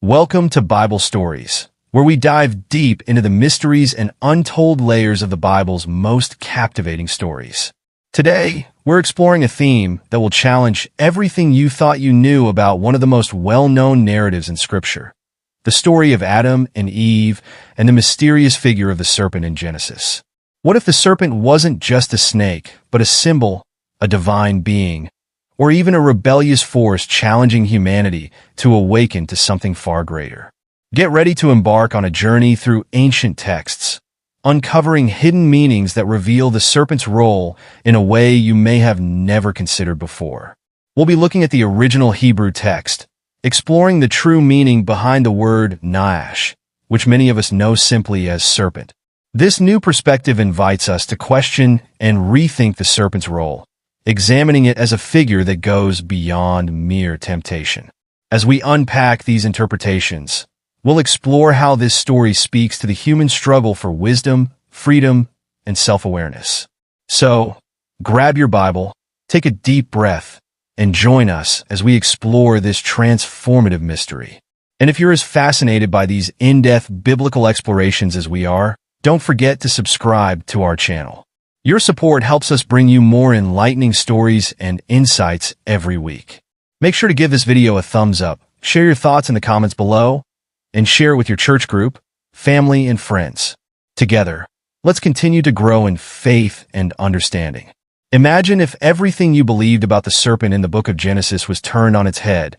Welcome to Bible Stories, where we dive deep into the mysteries and untold layers of the Bible's most captivating stories. Today, we're exploring a theme that will challenge everything you thought you knew about one of the most well-known narratives in Scripture, the story of Adam and Eve and the mysterious figure of the serpent in Genesis. What if the serpent wasn't just a snake, but a symbol, a divine being, or even a rebellious force challenging humanity to awaken to something far greater? Get ready to embark on a journey through ancient texts, uncovering hidden meanings that reveal the serpent's role in a way you may have never considered before. We'll be looking at the original Hebrew text, exploring the true meaning behind the word na'ash, which many of us know simply as serpent. This new perspective invites us to question and rethink the serpent's role, examining it as a figure that goes beyond mere temptation. As we unpack these interpretations, we'll explore how this story speaks to the human struggle for wisdom, freedom, and self-awareness. So, grab your Bible, take a deep breath, and join us as we explore this transformative mystery. And if you're as fascinated by these in-depth biblical explorations as we are, don't forget to subscribe to our channel. Your support helps us bring you more enlightening stories and insights every week. Make sure to give this video a thumbs up, share your thoughts in the comments below, and share it with your church group, family, and friends. Together, let's continue to grow in faith and understanding. Imagine if everything you believed about the serpent in the book of Genesis was turned on its head,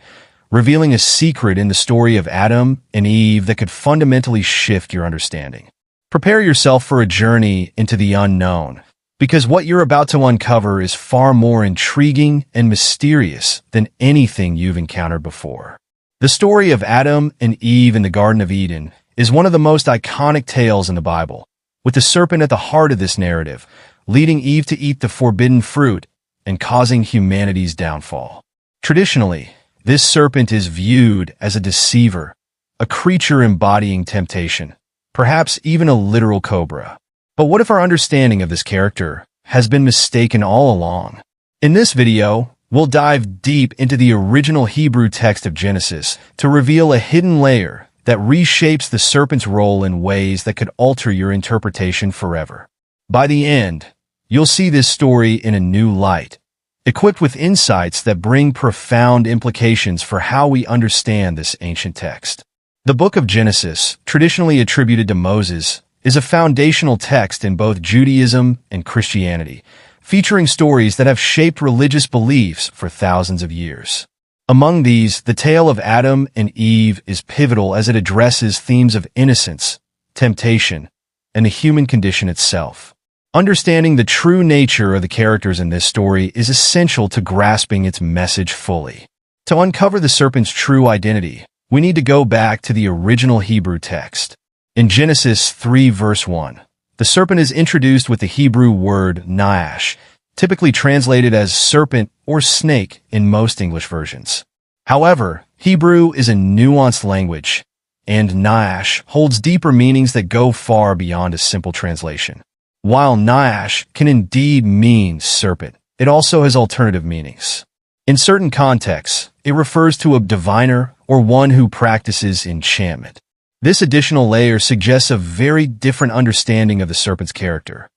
revealing a secret in the story of Adam and Eve that could fundamentally shift your understanding. Prepare yourself for a journey into the unknown, because what you're about to uncover is far more intriguing and mysterious than anything you've encountered before. The story of Adam and Eve in the Garden of Eden is one of the most iconic tales in the Bible, with the serpent at the heart of this narrative, leading Eve to eat the forbidden fruit and causing humanity's downfall. Traditionally, this serpent is viewed as a deceiver, a creature embodying temptation, perhaps even a literal cobra. But what if our understanding of this character has been mistaken all along? In this video, we'll dive deep into the original Hebrew text of Genesis to reveal a hidden layer that reshapes the serpent's role in ways that could alter your interpretation forever. By the end, you'll see this story in a new light, equipped with insights that bring profound implications for how we understand this ancient text. The book of Genesis, traditionally attributed to Moses, is a foundational text in both Judaism and Christianity, featuring stories that have shaped religious beliefs for thousands of years. Among these, the tale of Adam and Eve is pivotal as it addresses themes of innocence, temptation, and the human condition itself. Understanding the true nature of the characters in this story is essential to grasping its message fully. To uncover the serpent's true identity, we need to go back to the original Hebrew text. In Genesis 3 verse 1, the serpent is introduced with the Hebrew word na'ash, typically translated as serpent or snake in most English versions. However, Hebrew is a nuanced language, and na'ash holds deeper meanings that go far beyond a simple translation. While na'ash can indeed mean serpent, it also has alternative meanings. In certain contexts, it refers to a diviner or one who practices enchantment. This additional layer suggests a very different understanding of the serpent's character.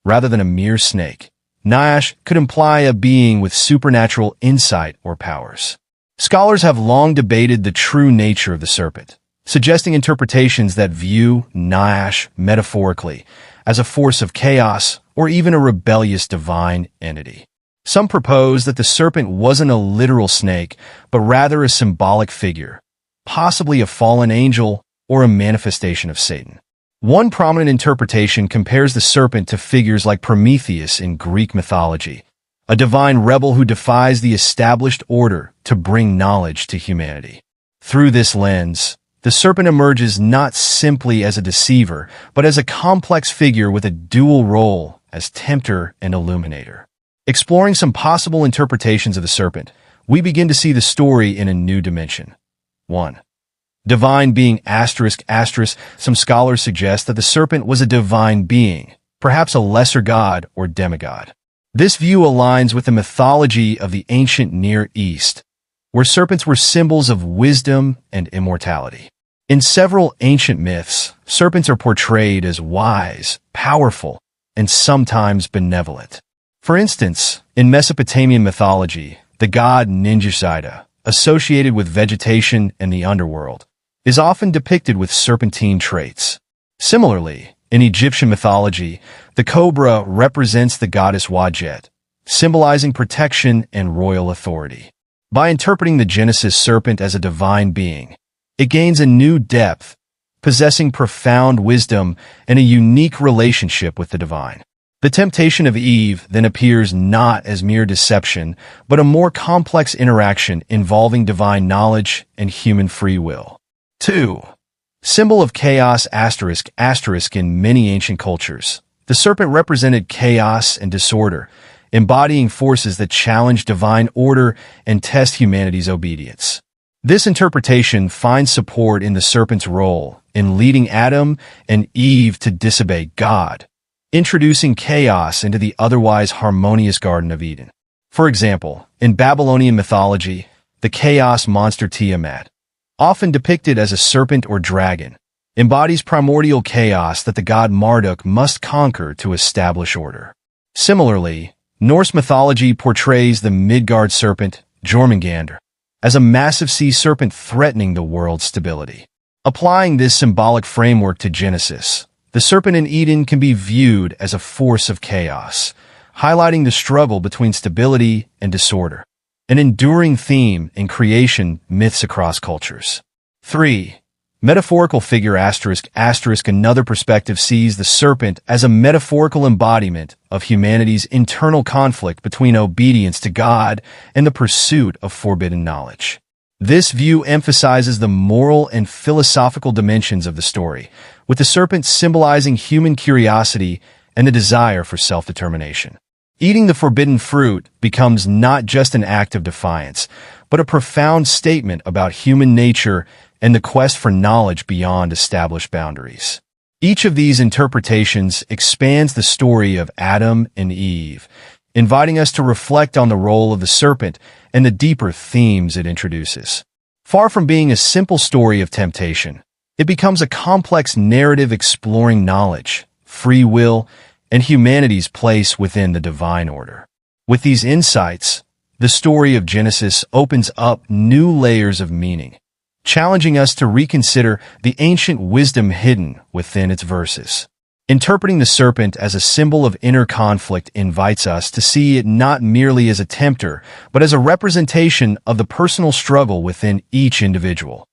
Rather than a mere snake, na'ash could imply a being with supernatural insight or powers. Scholars have long debated the true nature of the serpent, suggesting interpretations that view na'ash metaphorically as a force of chaos or even a rebellious divine entity. Some propose that the serpent wasn't a literal snake, but rather a symbolic figure, possibly a fallen angel or a manifestation of Satan. One prominent interpretation compares the serpent to figures like Prometheus in Greek mythology, a divine rebel who defies the established order to bring knowledge to humanity. Through this lens, the serpent emerges not simply as a deceiver, but as a complex figure with a dual role as tempter and illuminator. Exploring some possible interpretations of the serpent, we begin to see the story in a new dimension. 1. Divine being ***. Some scholars suggest that the serpent was a divine being, perhaps a lesser god or demigod. This view aligns with the mythology of the ancient Near East, where serpents were symbols of wisdom and immortality. In several ancient myths, serpents are portrayed as wise, powerful, and sometimes benevolent. For instance, in Mesopotamian mythology, the god Ninjusida, associated with vegetation and the underworld, is often depicted with serpentine traits. Similarly, in Egyptian mythology, the cobra represents the goddess Wadjet, symbolizing protection and royal authority. By interpreting the Genesis serpent as a divine being, it gains a new depth, possessing profound wisdom and a unique relationship with the divine. The temptation of Eve then appears not as mere deception, but a more complex interaction involving divine knowledge and human free will. 2. Symbol of chaos **** in many ancient cultures. The serpent represented chaos and disorder, embodying forces that challenge divine order and test humanity's obedience. This interpretation finds support in the serpent's role in leading Adam and Eve to disobey God, introducing chaos into the otherwise harmonious Garden of Eden. For example, in Babylonian mythology, the chaos monster Tiamat, often depicted as a serpent or dragon, embodies primordial chaos that the god Marduk must conquer to establish order. Similarly, Norse mythology portrays the Midgard serpent, Jormungandr, as a massive sea serpent threatening the world's stability. Applying this symbolic framework to Genesis, the serpent in Eden can be viewed as a force of chaos, highlighting the struggle between stability and disorder, an enduring theme in creation myths across cultures. 3. Metaphorical figure ***. Another perspective sees the serpent as a metaphorical embodiment of humanity's internal conflict between obedience to God and the pursuit of forbidden knowledge. This view emphasizes the moral and philosophical dimensions of the story, with the serpent symbolizing human curiosity and the desire for self-determination. Eating the forbidden fruit becomes not just an act of defiance, but a profound statement about human nature and the quest for knowledge beyond established boundaries. Each of these interpretations expands the story of Adam and Eve, inviting us to reflect on the role of the serpent and the deeper themes it introduces. Far from being a simple story of temptation, it becomes a complex narrative exploring knowledge, free will, and humanity's place within the divine order. With these insights, the story of Genesis opens up new layers of meaning, challenging us to reconsider the ancient wisdom hidden within its verses. Interpreting the serpent as a symbol of inner conflict invites us to see it not merely as a tempter, but as a representation of the personal struggle within each individual.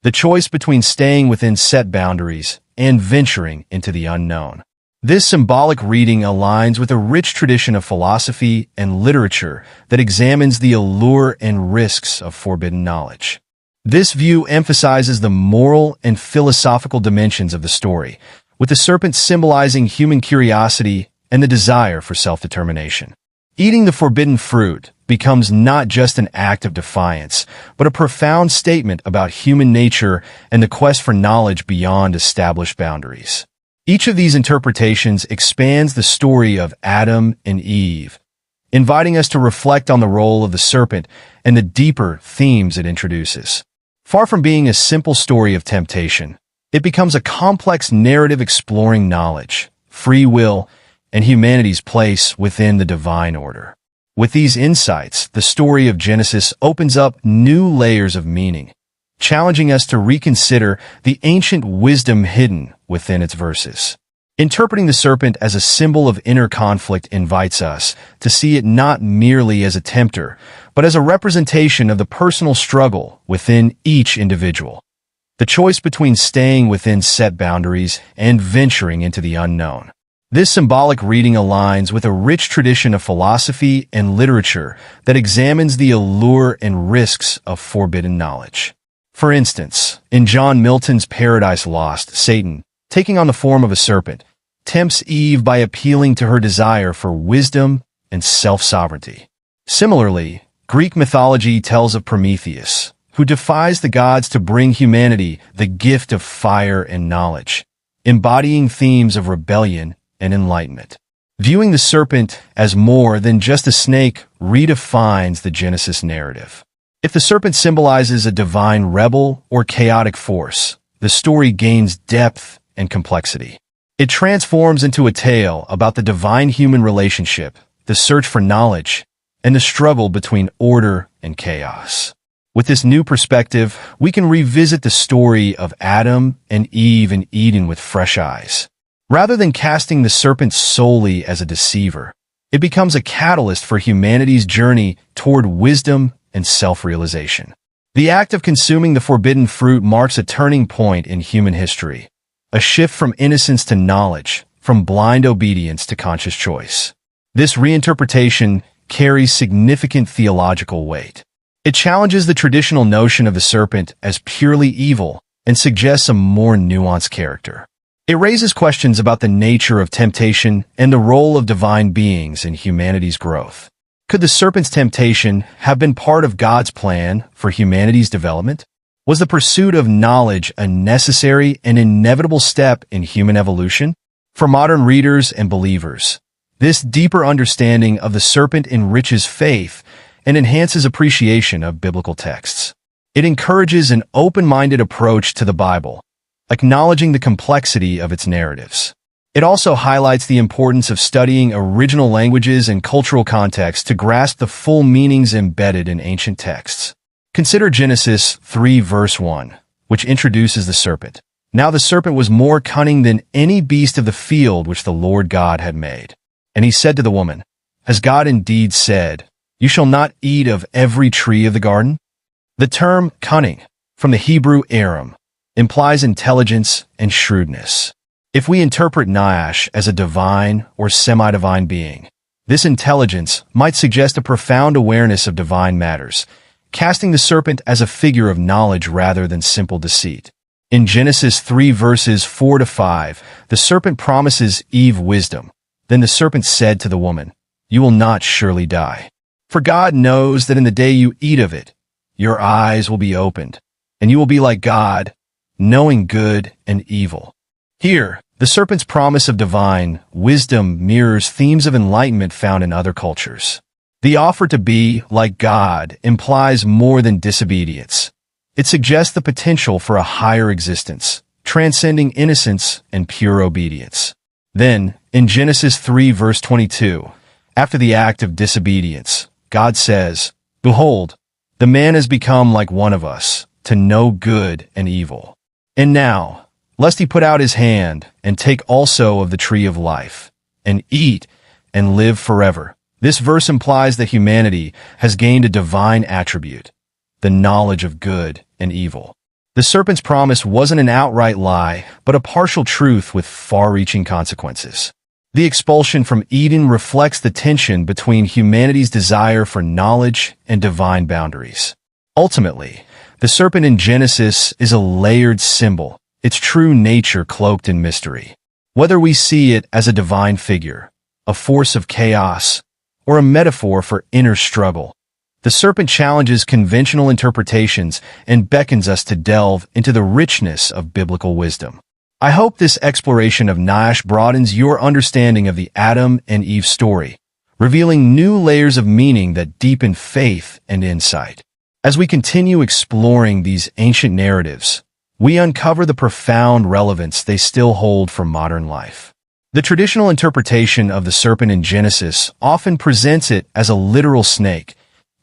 The choice between staying within set boundaries and venturing into the unknown. This symbolic reading aligns with a rich tradition of philosophy and literature that examines the allure and risks of forbidden knowledge. This view emphasizes the moral and philosophical dimensions of the story, with the serpent symbolizing human curiosity and the desire for self-determination. Eating the forbidden fruit becomes not just an act of defiance, but a profound statement about human nature and the quest for knowledge beyond established boundaries. Each of these interpretations expands the story of Adam and Eve, inviting us to reflect on the role of the serpent and the deeper themes it introduces. Far from being a simple story of temptation, it becomes a complex narrative exploring knowledge, free will, and humanity's place within the divine order. With these insights, the story of Genesis opens up new layers of meaning, challenging us to reconsider the ancient wisdom hidden within its verses. Interpreting the serpent as a symbol of inner conflict invites us to see it not merely as a tempter, but as a representation of the personal struggle within each individual. The choice between staying within set boundaries and venturing into the unknown. This symbolic reading aligns with a rich tradition of philosophy and literature that examines the allure and risks of forbidden knowledge. For instance, in John Milton's Paradise Lost, Satan, taking on the form of a serpent, tempts Eve by appealing to her desire for wisdom and self-sovereignty. Similarly, Greek mythology tells of Prometheus, who defies the gods to bring humanity the gift of fire and knowledge, embodying themes of rebellion and enlightenment. Viewing the serpent as more than just a snake redefines the Genesis narrative. If the serpent symbolizes a divine rebel or chaotic force, the story gains depth and complexity. It transforms into a tale about the divine-human relationship, the search for knowledge, and the struggle between order and chaos. With this new perspective, we can revisit the story of Adam and Eve in Eden with fresh eyes. Rather than casting the serpent solely as a deceiver, it becomes a catalyst for humanity's journey toward wisdom and self-realization. The act of consuming the forbidden fruit marks a turning point in human history, a shift from innocence to knowledge, from blind obedience to conscious choice. This reinterpretation carries significant theological weight. It challenges the traditional notion of the serpent as purely evil and suggests a more nuanced character. It raises questions about the nature of temptation and the role of divine beings in humanity's growth. Could the serpent's temptation have been part of God's plan for humanity's development? Was the pursuit of knowledge a necessary and inevitable step in human evolution? For modern readers and believers, this deeper understanding of the serpent enriches faith and enhances appreciation of biblical texts. It encourages an open-minded approach to the Bible, acknowledging the complexity of its narratives. It also highlights the importance of studying original languages and cultural context to grasp the full meanings embedded in ancient texts. Consider Genesis 3 verse 1, which introduces the serpent. Now the serpent was more cunning than any beast of the field which the Lord God had made. And he said to the woman, Has God indeed said, You shall not eat of every tree of the garden? The term cunning, from the Hebrew aram, implies intelligence and shrewdness. If we interpret Não as a divine or semi-divine being, this intelligence might suggest a profound awareness of divine matters, casting the serpent as a figure of knowledge rather than simple deceit. In Genesis 3 verses 4 to 5, the serpent promises Eve wisdom. Then the serpent said to the woman, You will not surely die. For God knows that in the day you eat of it, your eyes will be opened, and you will be like God, knowing good and evil. Here, the serpent's promise of divine wisdom mirrors themes of enlightenment found in other cultures. The offer to be like God implies more than disobedience. It suggests the potential for a higher existence, transcending innocence and pure obedience. Then, in Genesis 3 verse 22, after the act of disobedience, God says, Behold, the man has become like one of us, to know good and evil. And now, lest he put out his hand and take also of the tree of life, and eat and live forever. This verse implies that humanity has gained a divine attribute, the knowledge of good and evil. The serpent's promise wasn't an outright lie, but a partial truth with far-reaching consequences. The expulsion from Eden reflects the tension between humanity's desire for knowledge and divine boundaries. Ultimately, the serpent in Genesis is a layered symbol, its true nature cloaked in mystery. Whether we see it as a divine figure, a force of chaos, or a metaphor for inner struggle, the serpent challenges conventional interpretations and beckons us to delve into the richness of biblical wisdom. I hope this exploration of Não broadens your understanding of the Adam and Eve story, revealing new layers of meaning that deepen faith and insight. As we continue exploring these ancient narratives, we uncover the profound relevance they still hold for modern life. The traditional interpretation of the serpent in Genesis often presents it as a literal snake,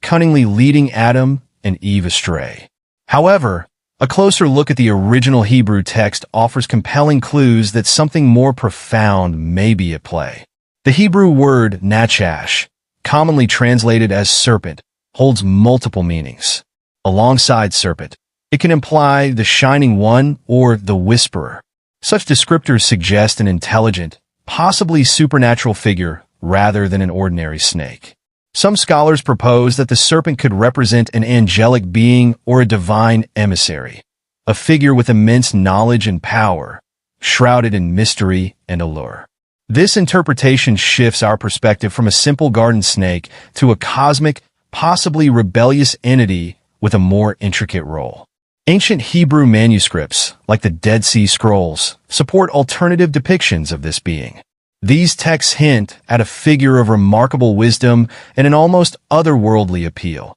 cunningly leading Adam and Eve astray. However, a closer look at the original Hebrew text offers compelling clues that something more profound may be at play. The Hebrew word nachash, commonly translated as serpent, holds multiple meanings. Alongside serpent, it can imply the shining one or the whisperer. Such descriptors suggest an intelligent, possibly supernatural figure rather than an ordinary snake. Some scholars propose that the serpent could represent an angelic being or a divine emissary, a figure with immense knowledge and power, shrouded in mystery and allure. This interpretation shifts our perspective from a simple garden snake to a cosmic, possibly rebellious entity with a more intricate role. Ancient Hebrew manuscripts, like the Dead Sea Scrolls, support alternative depictions of this being. These texts hint at a figure of remarkable wisdom and an almost otherworldly appeal,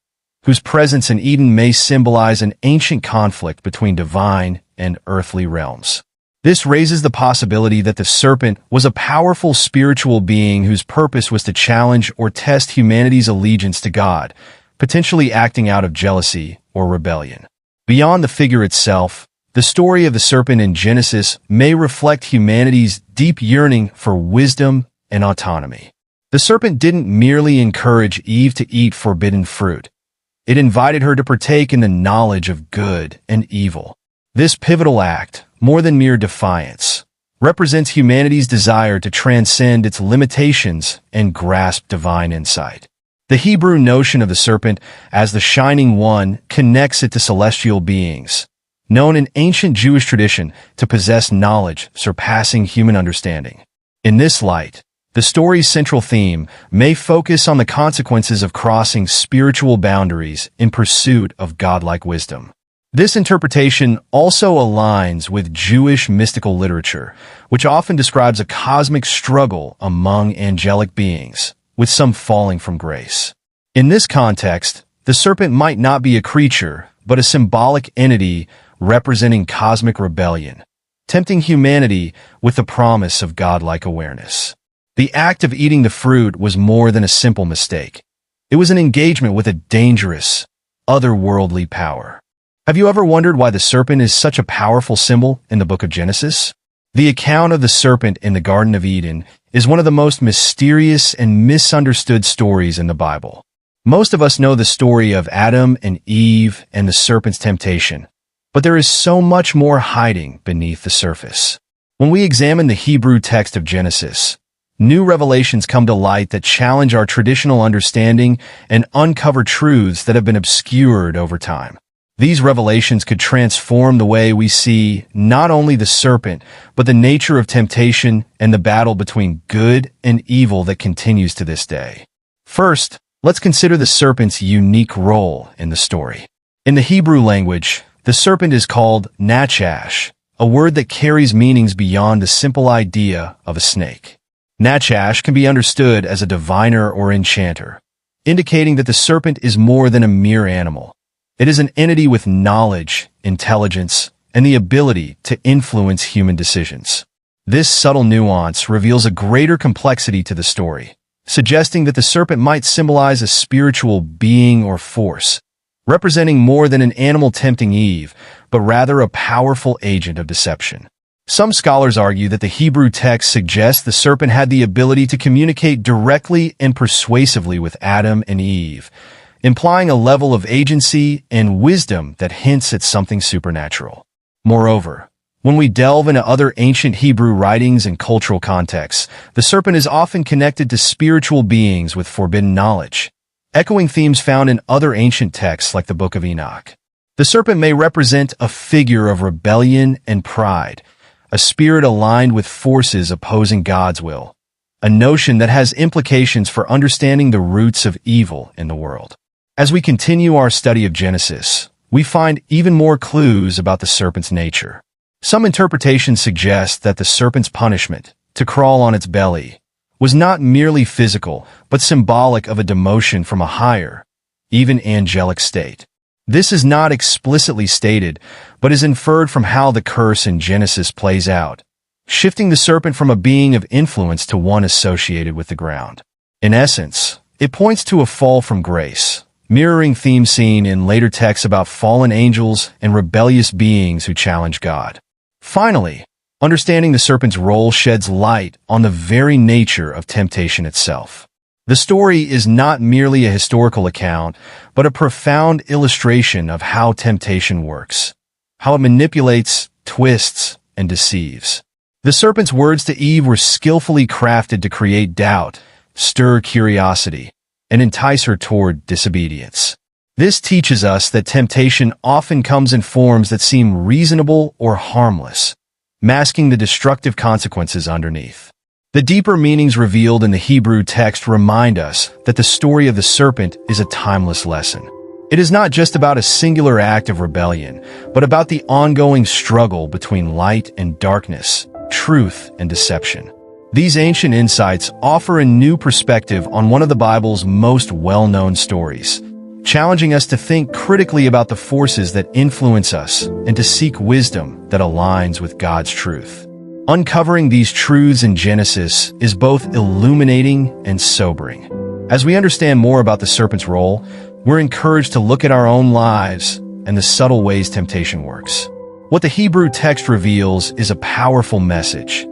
whose presence in Eden may symbolize an ancient conflict between divine and earthly realms. This raises the possibility that the serpent was a powerful spiritual being whose purpose was to challenge or test humanity's allegiance to God, potentially acting out of jealousy or rebellion. Beyond the figure itself, the story of the serpent in Genesis may reflect humanity's deep yearning for wisdom and autonomy. The serpent didn't merely encourage Eve to eat forbidden fruit. It invited her to partake in the knowledge of good and evil. This pivotal act, more than mere defiance, represents humanity's desire to transcend its limitations and grasp divine insight. The Hebrew notion of the serpent as the shining one connects it to celestial beings, known in ancient Jewish tradition to possess knowledge surpassing human understanding. In this light, the story's central theme may focus on the consequences of crossing spiritual boundaries in pursuit of godlike wisdom. This interpretation also aligns with Jewish mystical literature, which often describes a cosmic struggle among angelic beings, with some falling from grace. In this context, the serpent might not be a creature, but a symbolic entity representing cosmic rebellion, tempting humanity with the promise of godlike awareness. The act of eating the fruit was more than a simple mistake. It was an engagement with a dangerous, otherworldly power. Have you ever wondered why the serpent is such a powerful symbol in the book of Genesis? The account of the serpent in the Garden of Eden is one of the most mysterious and misunderstood stories in the Bible. Most of us know the story of Adam and Eve and the serpent's temptation, but there is so much more hiding beneath the surface. When we examine the Hebrew text of Genesis, new revelations come to light that challenge our traditional understanding and uncover truths that have been obscured over time. These revelations could transform the way we see not only the serpent, but the nature of temptation and the battle between good and evil that continues to this day. First, let's consider the serpent's unique role in the story. In the Hebrew language, the serpent is called Nachash, a word that carries meanings beyond the simple idea of a snake. Nachash can be understood as a diviner or enchanter, indicating that the serpent is more than a mere animal. It is an entity with knowledge, intelligence, and the ability to influence human decisions. This subtle nuance reveals a greater complexity to the story, suggesting that the serpent might symbolize a spiritual being or force, representing more than an animal tempting Eve, but rather a powerful agent of deception. Some scholars argue that the Hebrew text suggests the serpent had the ability to communicate directly and persuasively with Adam and Eve, implying a level of agency and wisdom that hints at something supernatural. Moreover, when we delve into other ancient Hebrew writings and cultural contexts, the serpent is often connected to spiritual beings with forbidden knowledge, echoing themes found in other ancient texts like the Book of Enoch. The serpent may represent a figure of rebellion and pride, a spirit aligned with forces opposing God's will, a notion that has implications for understanding the roots of evil in the world. As we continue our study of Genesis, we find even more clues about the serpent's nature. Some interpretations suggest that the serpent's punishment, to crawl on its belly, was not merely physical, but symbolic of a demotion from a higher, even angelic state. This is not explicitly stated, but is inferred from how the curse in Genesis plays out, shifting the serpent from a being of influence to one associated with the ground. In essence, it points to a fall from grace, mirroring themes seen in later texts about fallen angels and rebellious beings who challenge God. Finally, understanding the serpent's role sheds light on the very nature of temptation itself. The story is not merely a historical account, but a profound illustration of how temptation works, how it manipulates, twists, and deceives. The serpent's words to Eve were skillfully crafted to create doubt, stir curiosity, and entice her toward disobedience. This teaches us that temptation often comes in forms that seem reasonable or harmless, masking the destructive consequences underneath. The deeper meanings revealed in the Hebrew text remind us that the story of the serpent is a timeless lesson. It is not just about a singular act of rebellion, but about the ongoing struggle between light and darkness, truth and deception. These ancient insights offer a new perspective on one of the Bible's most well-known stories, challenging us to think critically about the forces that influence us and to seek wisdom that aligns with God's truth. Uncovering these truths in Genesis is both illuminating and sobering. As we understand more about the serpent's role, we're encouraged to look at our own lives and the subtle ways temptation works. What the Hebrew text reveals is a powerful message.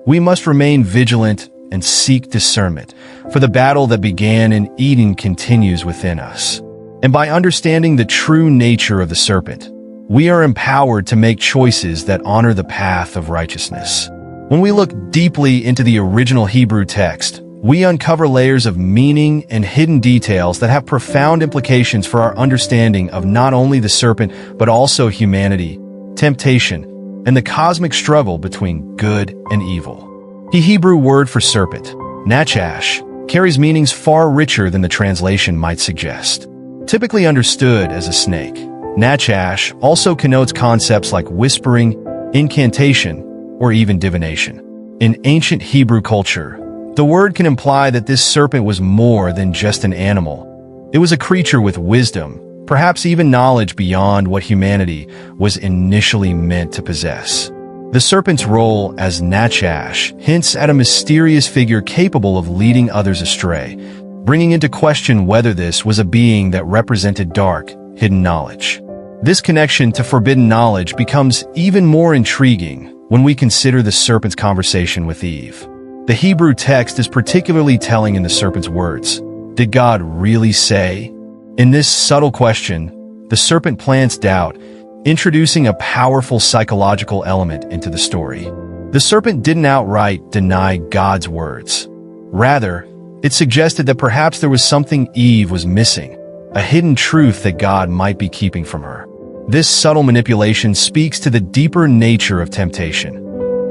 We must remain vigilant and seek discernment, for the battle that began in Eden continues within us. And by understanding the true nature of the serpent, we are empowered to make choices that honor the path of righteousness. When we look deeply into the original Hebrew text, we uncover layers of meaning and hidden details that have profound implications for our understanding of not only the serpent, but also humanity, temptation, and the cosmic struggle between good and evil. The Hebrew word for serpent, nachash, carries meanings far richer than the translation might suggest. Typically understood as a snake, nachash also connotes concepts like whispering, incantation, or even divination. In ancient Hebrew culture, the word can imply that this serpent was more than just an animal. It was a creature with wisdom, perhaps even knowledge beyond what humanity was initially meant to possess. The serpent's role as Nachash hints at a mysterious figure capable of leading others astray, bringing into question whether this was a being that represented dark, hidden knowledge. This connection to forbidden knowledge becomes even more intriguing when we consider the serpent's conversation with Eve. The Hebrew text is particularly telling in the serpent's words. Did God really say? In this subtle question, the serpent plants doubt, introducing a powerful psychological element into the story. The serpent didn't outright deny God's words. Rather, it suggested that perhaps there was something Eve was missing, a hidden truth that God might be keeping from her. This subtle manipulation speaks to the deeper nature of temptation.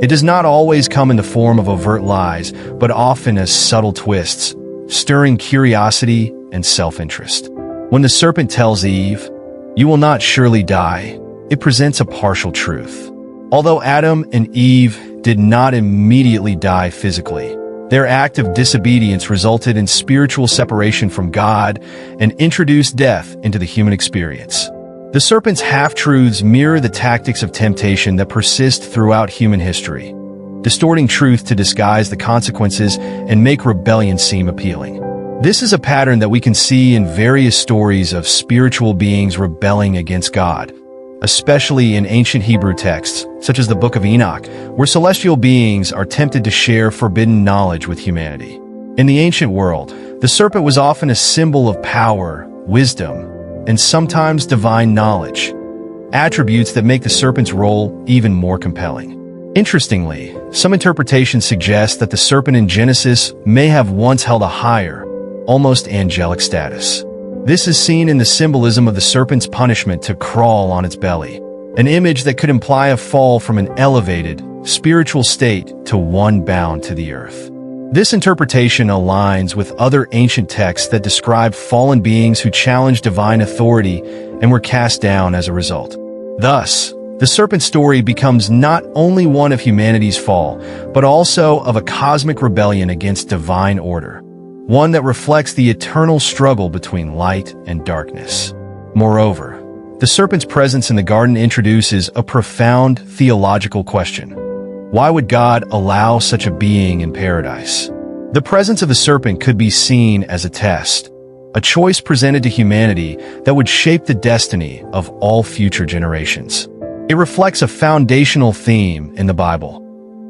It does not always come in the form of overt lies, but often as subtle twists, stirring curiosity and self-interest. When the serpent tells Eve, "You will not surely die," it presents a partial truth. Although Adam and Eve did not immediately die physically, their act of disobedience resulted in spiritual separation from God and introduced death into the human experience. The serpent's half-truths mirror the tactics of temptation that persist throughout human history, distorting truth to disguise the consequences and make rebellion seem appealing. This is a pattern that we can see in various stories of spiritual beings rebelling against God, especially in ancient Hebrew texts, such as the Book of Enoch, where celestial beings are tempted to share forbidden knowledge with humanity. In the ancient world, the serpent was often a symbol of power, wisdom, and sometimes divine knowledge, attributes that make the serpent's role even more compelling. Interestingly, some interpretations suggest that the serpent in Genesis may have once held a higher, almost angelic status. This is seen in the symbolism of the serpent's punishment to crawl on its belly, an image that could imply a fall from an elevated, spiritual state to one bound to the earth. This interpretation aligns with other ancient texts that describe fallen beings who challenged divine authority and were cast down as a result. Thus, the serpent story becomes not only one of humanity's fall, but also of a cosmic rebellion against divine order, one that reflects the eternal struggle between light and darkness. Moreover, the serpent's presence in the garden introduces a profound theological question. Why would God allow such a being in paradise? The presence of the serpent could be seen as a test, a choice presented to humanity that would shape the destiny of all future generations. It reflects a foundational theme in the Bible,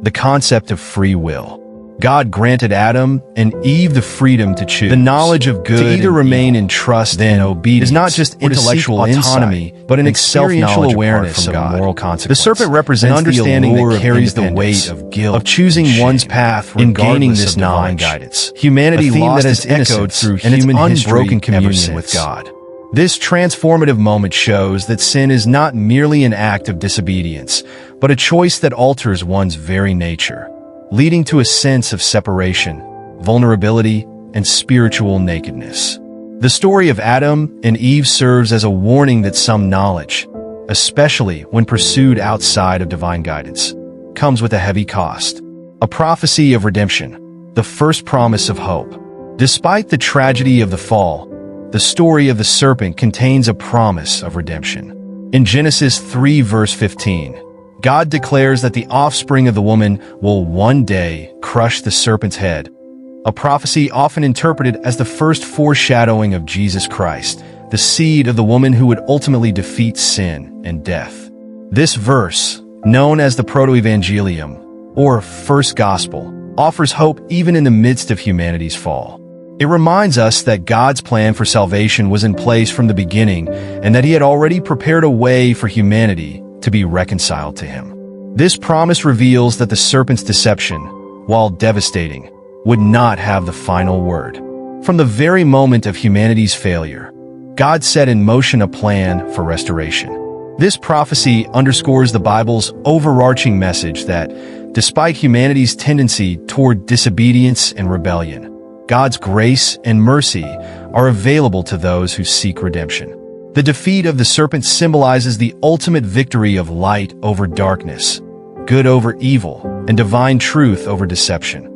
the concept of free will. God granted Adam and Eve the freedom to choose, the knowledge of good, to either remain in trust and obedience, is not just intellectual autonomy, but an experiential awareness of moral consequence. The serpent represents the understanding that carries the weight of guilt, of choosing one's path in gaining this knowledge. Guidance. Humanity lost its innocence through human unbroken communion with God. This transformative moment shows that sin is not merely an act of disobedience, but a choice that alters one's very nature, leading to a sense of separation, vulnerability, and spiritual nakedness. The story of Adam and Eve serves as a warning that some knowledge, especially when pursued outside of divine guidance, comes with a heavy cost. A prophecy of redemption, the first promise of hope. Despite the tragedy of the fall, the story of the serpent contains a promise of redemption. In Genesis 3 verse 15, God declares that the offspring of the woman will one day crush the serpent's head, a prophecy often interpreted as the first foreshadowing of Jesus Christ, the seed of the woman who would ultimately defeat sin and death. This verse, known as the Proto-Evangelium, or First Gospel, offers hope even in the midst of humanity's fall. It reminds us that God's plan for salvation was in place from the beginning and that He had already prepared a way for humanity to be reconciled to Him. This promise reveals that the serpent's deception, while devastating, would not have the final word. From the very moment of humanity's failure, God set in motion a plan for restoration. This prophecy underscores the Bible's overarching message that, despite humanity's tendency toward disobedience and rebellion, God's grace and mercy are available to those who seek redemption. The defeat of the serpent symbolizes the ultimate victory of light over darkness, good over evil, and divine truth over deception.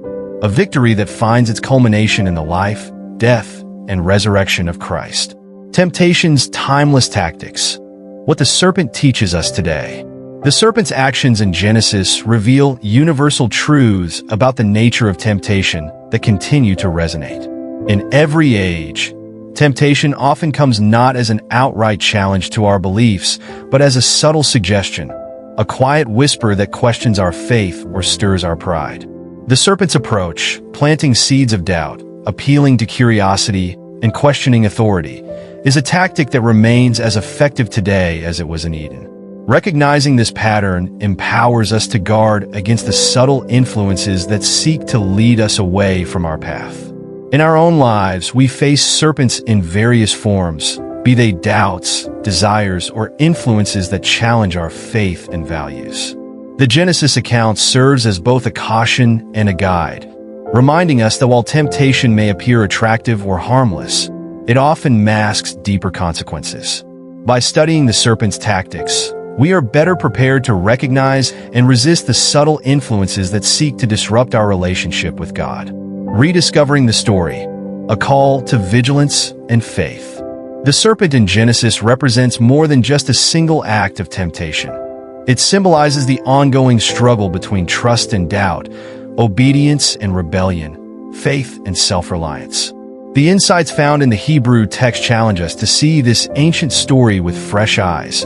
A victory that finds its culmination in the life, death, and resurrection of Christ. Temptation's timeless tactics. What the serpent teaches us today. The serpent's actions in Genesis reveal universal truths about the nature of temptation that continue to resonate. In every age, temptation often comes not as an outright challenge to our beliefs, but as a subtle suggestion, a quiet whisper that questions our faith or stirs our pride. The serpent's approach, planting seeds of doubt, appealing to curiosity, and questioning authority, is a tactic that remains as effective today as it was in Eden. Recognizing this pattern empowers us to guard against the subtle influences that seek to lead us away from our path. In our own lives, we face serpents in various forms, be they doubts, desires, or influences that challenge our faith and values. The Genesis account serves as both a caution and a guide, reminding us that while temptation may appear attractive or harmless, it often masks deeper consequences. By studying the serpent's tactics, we are better prepared to recognize and resist the subtle influences that seek to disrupt our relationship with God. Rediscovering the story, a call to vigilance and faith. The serpent in Genesis represents more than just a single act of temptation. It symbolizes the ongoing struggle between trust and doubt, obedience and rebellion, faith and self-reliance. The insights found in the Hebrew text challenge us to see this ancient story with fresh eyes,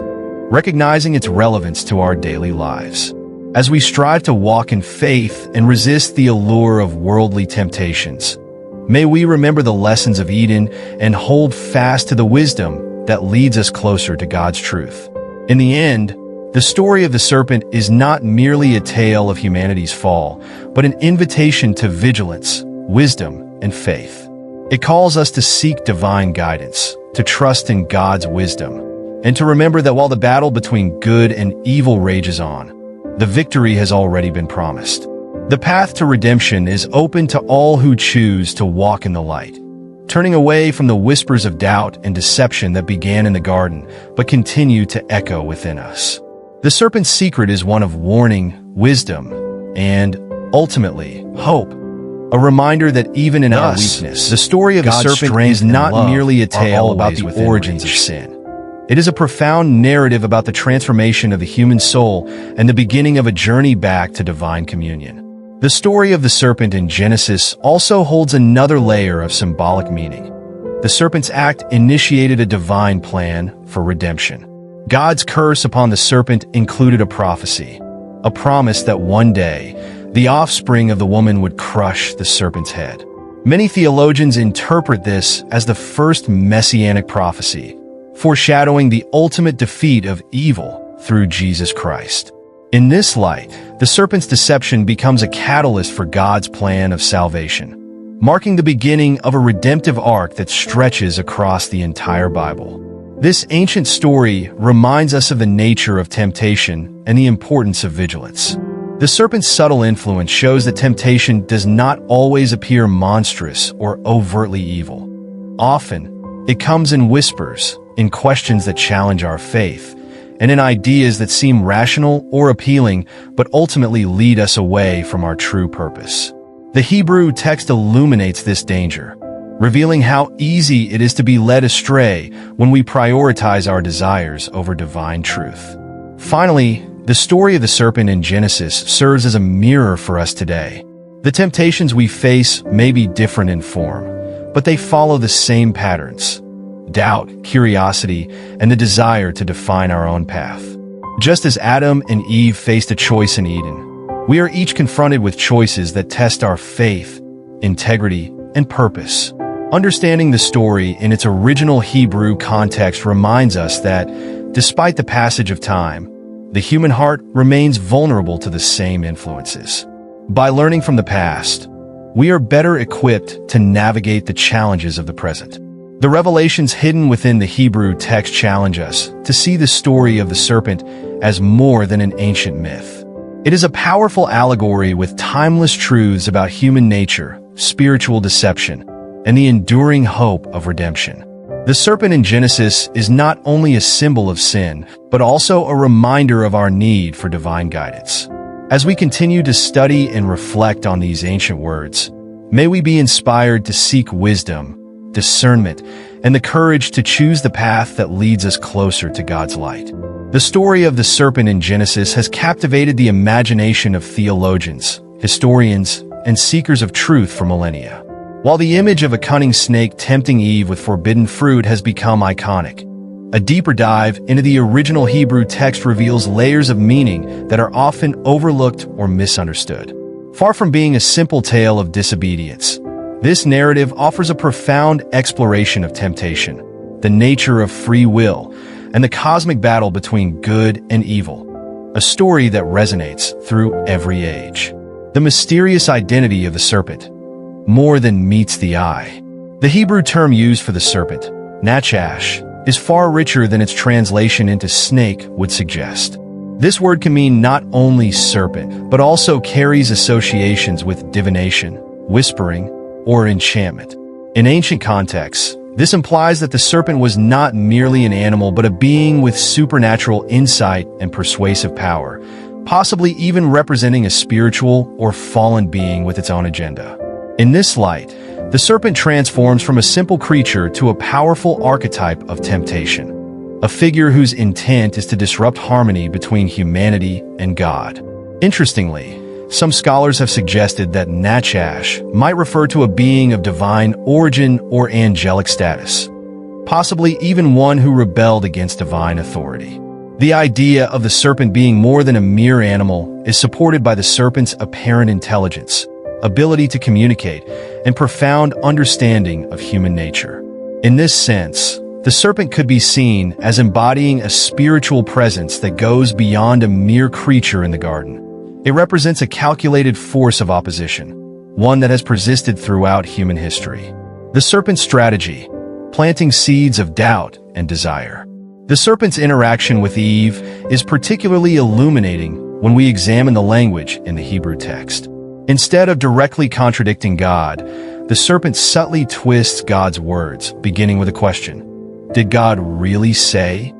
recognizing its relevance to our daily lives. As we strive to walk in faith and resist the allure of worldly temptations, may we remember the lessons of Eden and hold fast to the wisdom that leads us closer to God's truth. In the end, the story of the serpent is not merely a tale of humanity's fall, but an invitation to vigilance, wisdom, and faith. It calls us to seek divine guidance, to trust in God's wisdom, and to remember that while the battle between good and evil rages on, the victory has already been promised. The path to redemption is open to all who choose to walk in the light, turning away from the whispers of doubt and deception that began in the garden but continue to echo within us. The serpent's secret is one of warning, wisdom, and, ultimately, hope. A reminder that even in our weakness, the story of the serpent is not merely a tale about the origins of sin. It is a profound narrative about the transformation of the human soul and the beginning of a journey back to divine communion. The story of the serpent in Genesis also holds another layer of symbolic meaning. The serpent's act initiated a divine plan for redemption. God's curse upon the serpent included a prophecy, a promise that one day, the offspring of the woman would crush the serpent's head. Many theologians interpret this as the first messianic prophecy, foreshadowing the ultimate defeat of evil through Jesus Christ. In this light, the serpent's deception becomes a catalyst for God's plan of salvation, marking the beginning of a redemptive arc that stretches across the entire Bible. This ancient story reminds us of the nature of temptation and the importance of vigilance. The serpent's subtle influence shows that temptation does not always appear monstrous or overtly evil. Often, it comes in whispers, in questions that challenge our faith, and in ideas that seem rational or appealing but ultimately lead us away from our true purpose. The Hebrew text illuminates this danger, revealing how easy it is to be led astray when we prioritize our desires over divine truth. Finally, the story of the serpent in Genesis serves as a mirror for us today. The temptations we face may be different in form, but they follow the same patterns: doubt, curiosity, and the desire to define our own path. Just as Adam and Eve faced a choice in Eden, we are each confronted with choices that test our faith, integrity, and purpose. Understanding the story in its original Hebrew context reminds us that, despite the passage of time, the human heart remains vulnerable to the same influences. By learning from the past, we are better equipped to navigate the challenges of the present. The revelations hidden within the Hebrew text challenge us to see the story of the serpent as more than an ancient myth. It is a powerful allegory with timeless truths about human nature, spiritual deception, and the enduring hope of redemption. The serpent in Genesis is not only a symbol of sin, but also a reminder of our need for divine guidance. As we continue to study and reflect on these ancient words, may we be inspired to seek wisdom, discernment, and the courage to choose the path that leads us closer to God's light. The story of the serpent in Genesis has captivated the imagination of theologians, historians, and seekers of truth for millennia. While the image of a cunning snake tempting Eve with forbidden fruit has become iconic, a deeper dive into the original Hebrew text reveals layers of meaning that are often overlooked or misunderstood. Far from being a simple tale of disobedience, this narrative offers a profound exploration of temptation, the nature of free will, and the cosmic battle between good and evil, a story that resonates through every age. The mysterious identity of the serpent, more than meets the eye. The Hebrew term used for the serpent, nachash, is far richer than its translation into snake would suggest. This word can mean not only serpent, but also carries associations with divination, whispering, or enchantment. In ancient contexts, this implies that the serpent was not merely an animal but a being with supernatural insight and persuasive power, possibly even representing a spiritual or fallen being with its own agenda. In this light, the serpent transforms from a simple creature to a powerful archetype of temptation, a figure whose intent is to disrupt harmony between humanity and God. Interestingly, some scholars have suggested that Nachash might refer to a being of divine origin or angelic status, possibly even one who rebelled against divine authority. The idea of the serpent being more than a mere animal is supported by the serpent's apparent intelligence, ability to communicate, and profound understanding of human nature. In this sense, the serpent could be seen as embodying a spiritual presence that goes beyond a mere creature in the garden. It represents a calculated force of opposition, one that has persisted throughout human history. The serpent's strategy, planting seeds of doubt and desire. The serpent's interaction with Eve is particularly illuminating when we examine the language in the Hebrew text. Instead of directly contradicting God, the serpent subtly twists God's words, beginning with a question. Did God really say?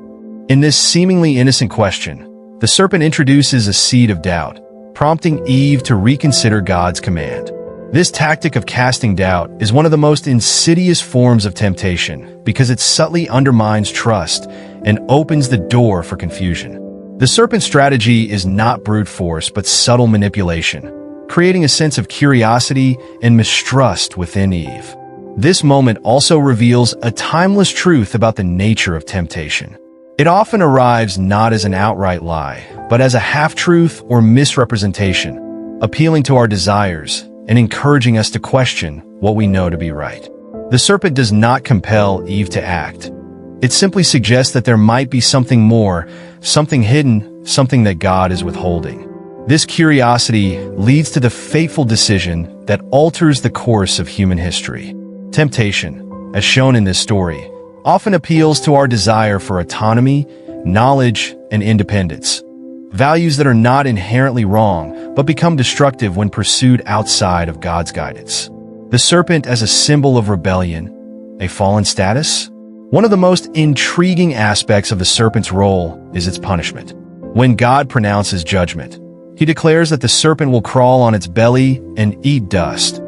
In this seemingly innocent question, the serpent introduces a seed of doubt, prompting Eve to reconsider God's command. This tactic of casting doubt is one of the most insidious forms of temptation because it subtly undermines trust and opens the door for confusion. The serpent's strategy is not brute force but subtle manipulation, creating a sense of curiosity and mistrust within Eve. This moment also reveals a timeless truth about the nature of temptation. It often arrives not as an outright lie, but as a half-truth or misrepresentation, appealing to our desires and encouraging us to question what we know to be right. The serpent does not compel Eve to act. It simply suggests that there might be something more, something hidden, something that God is withholding. This curiosity leads to the fateful decision that alters the course of human history. Temptation, as shown in this story, often appeals to our desire for autonomy, knowledge, and independence, values that are not inherently wrong but become destructive when pursued outside of God's guidance. The serpent as a symbol of rebellion, a fallen status? One of the most intriguing aspects of the serpent's role is its punishment. When God pronounces judgment, He declares that the serpent will crawl on its belly and eat dust,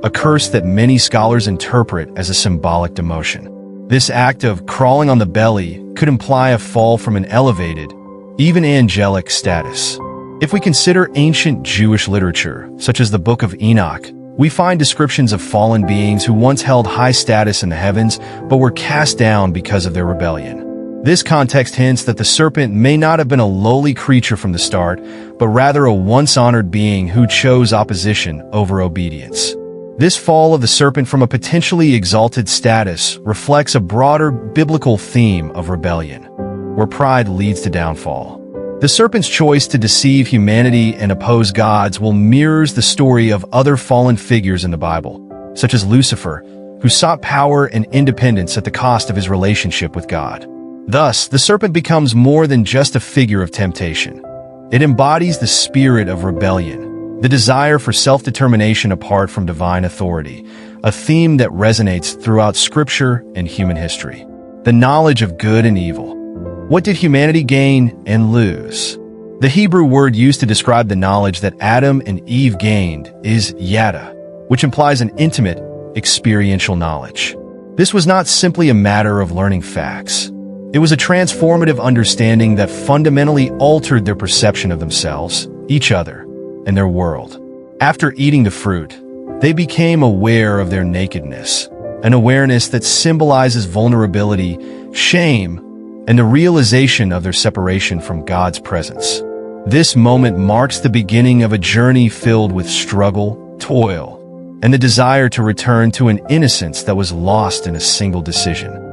a curse that many scholars interpret as a symbolic demotion. This act of crawling on the belly could imply a fall from an elevated, even angelic status. If we consider ancient Jewish literature, such as the Book of Enoch, we find descriptions of fallen beings who once held high status in the heavens but were cast down because of their rebellion. This context hints that the serpent may not have been a lowly creature from the start, but rather a once-honored being who chose opposition over obedience. This fall of the serpent from a potentially exalted status reflects a broader biblical theme of rebellion, where pride leads to downfall. The serpent's choice to deceive humanity and oppose God's will mirrors the story of other fallen figures in the Bible, such as Lucifer, who sought power and independence at the cost of his relationship with God. Thus, the serpent becomes more than just a figure of temptation. It embodies the spirit of rebellion, the desire for self-determination apart from divine authority, a theme that resonates throughout Scripture and human history. The knowledge of good and evil. What did humanity gain and lose? The Hebrew word used to describe the knowledge that Adam and Eve gained is yada, which implies an intimate, experiential knowledge. This was not simply a matter of learning facts. It was a transformative understanding that fundamentally altered their perception of themselves, each other, and their world. After eating the fruit, they became aware of their nakedness, an awareness that symbolizes vulnerability, shame, and the realization of their separation from God's presence. This moment marks the beginning of a journey filled with struggle, toil, and the desire to return to an innocence that was lost in a single decision.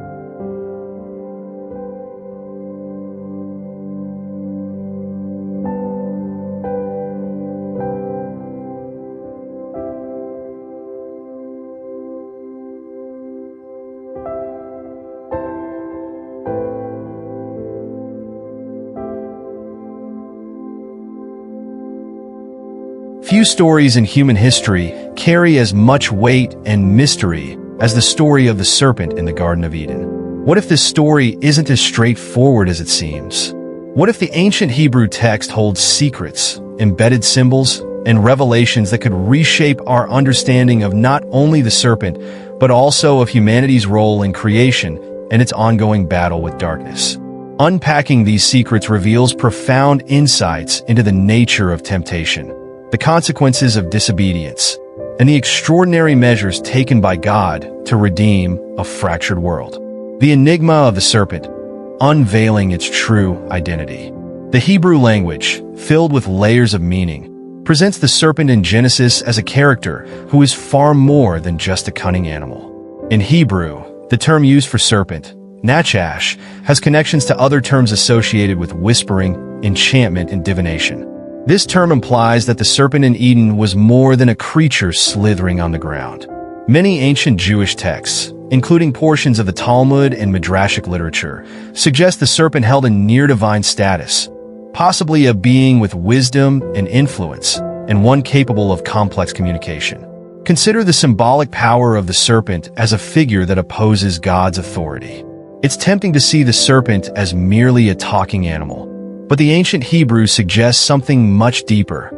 Few stories in human history carry as much weight and mystery as the story of the serpent in the Garden of Eden. What if this story isn't as straightforward as it seems? What if the ancient Hebrew text holds secrets, embedded symbols, and revelations that could reshape our understanding of not only the serpent, but also of humanity's role in creation and its ongoing battle with darkness? Unpacking these secrets reveals profound insights into the nature of temptation, the consequences of disobedience, and the extraordinary measures taken by God to redeem a fractured world. The enigma of the serpent, unveiling its true identity. The Hebrew language, filled with layers of meaning, presents the serpent in Genesis as a character who is far more than just a cunning animal. In Hebrew, the term used for serpent, nachash, has connections to other terms associated with whispering, enchantment, and divination. This term implies that the serpent in Eden was more than a creature slithering on the ground. Many ancient Jewish texts, including portions of the Talmud and Midrashic literature, suggest the serpent held a near-divine status, possibly a being with wisdom and influence, and one capable of complex communication. Consider the symbolic power of the serpent as a figure that opposes God's authority. It's tempting to see the serpent as merely a talking animal, but the ancient Hebrew suggests something much deeper,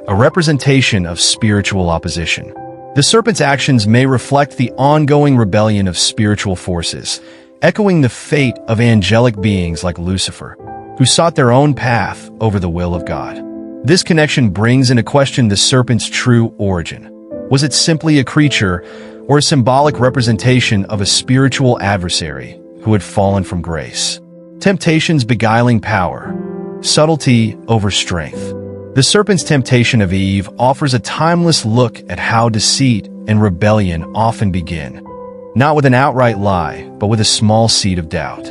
a representation of spiritual opposition. The serpent's actions may reflect the ongoing rebellion of spiritual forces, echoing the fate of angelic beings like Lucifer, who sought their own path over the will of God. This connection brings into question the serpent's true origin. Was it simply a creature, or a symbolic representation of a spiritual adversary who had fallen from grace? Temptation's beguiling power, subtlety over strength. The serpent's temptation of Eve offers a timeless look at how deceit and rebellion often begin, not with an outright lie, but with a small seed of doubt.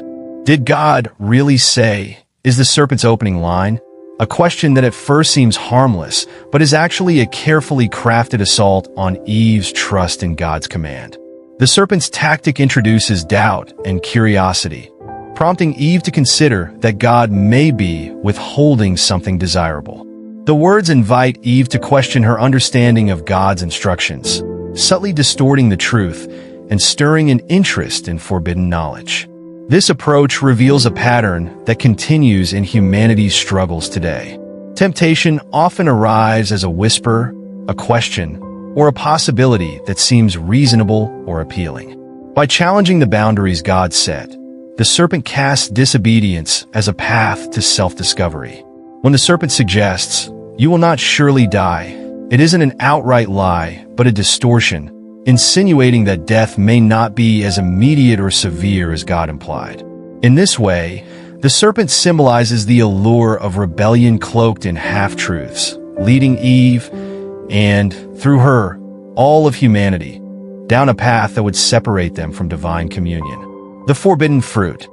Did God really say, is the serpent's opening line? A question that at first seems harmless, but is actually a carefully crafted assault on Eve's trust in God's command. The serpent's tactic introduces doubt and curiosity, prompting Eve to consider that God may be withholding something desirable. The words invite Eve to question her understanding of God's instructions, subtly distorting the truth and stirring an interest in forbidden knowledge. This approach reveals a pattern that continues in humanity's struggles today. Temptation often arrives as a whisper, a question, or a possibility that seems reasonable or appealing. By challenging the boundaries God set, the serpent casts disobedience as a path to self-discovery. When the serpent suggests, "You will not surely die," it isn't an outright lie, but a distortion, insinuating that death may not be as immediate or severe as God implied. In this way, the serpent symbolizes the allure of rebellion cloaked in half-truths, leading Eve, and, through her, all of humanity, down a path that would separate them from divine communion. The forbidden fruit,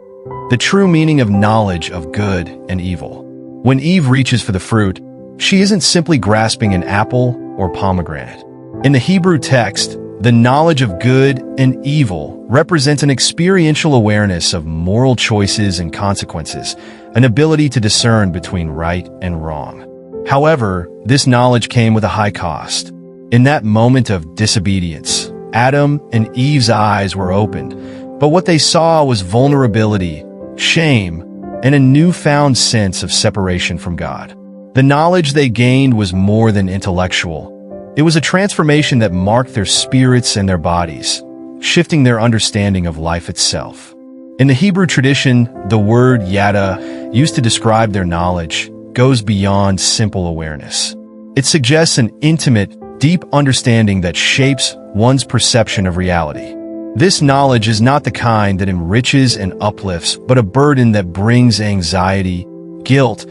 the true meaning of knowledge of good and evil. When Eve reaches for the fruit, she isn't simply grasping an apple or pomegranate. In the Hebrew text, the knowledge of good and evil represents an experiential awareness of moral choices and consequences, an ability to discern between right and wrong. However, this knowledge came with a high cost. In that moment of disobedience, Adam and Eve's eyes were opened, but what they saw was vulnerability, shame, and a newfound sense of separation from God. The knowledge they gained was more than intellectual. It was a transformation that marked their spirits and their bodies, shifting their understanding of life itself. In the Hebrew tradition, the word yada, used to describe their knowledge, goes beyond simple awareness. It suggests an intimate, deep understanding that shapes one's perception of reality. This knowledge is not the kind that enriches and uplifts, but a burden that brings anxiety, guilt,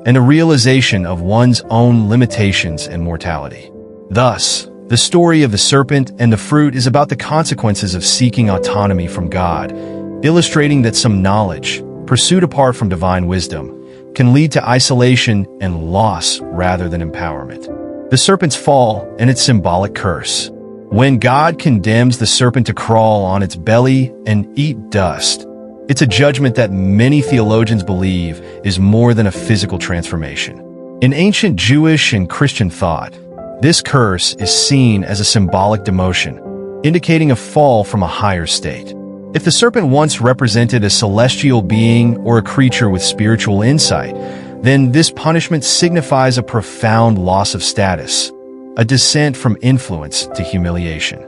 and a realization of one's own limitations and mortality. Thus, the story of the serpent and the fruit is about the consequences of seeking autonomy from God, illustrating that some knowledge, pursued apart from divine wisdom, can lead to isolation and loss rather than empowerment. The serpent's fall and its symbolic curse. When God condemns the serpent to crawl on its belly and eat dust, it's a judgment that many theologians believe is more than a physical transformation. In ancient Jewish and Christian thought, this curse is seen as a symbolic demotion, indicating a fall from a higher state. If the serpent once represented a celestial being or a creature with spiritual insight, then this punishment signifies a profound loss of status, a descent from influence to humiliation.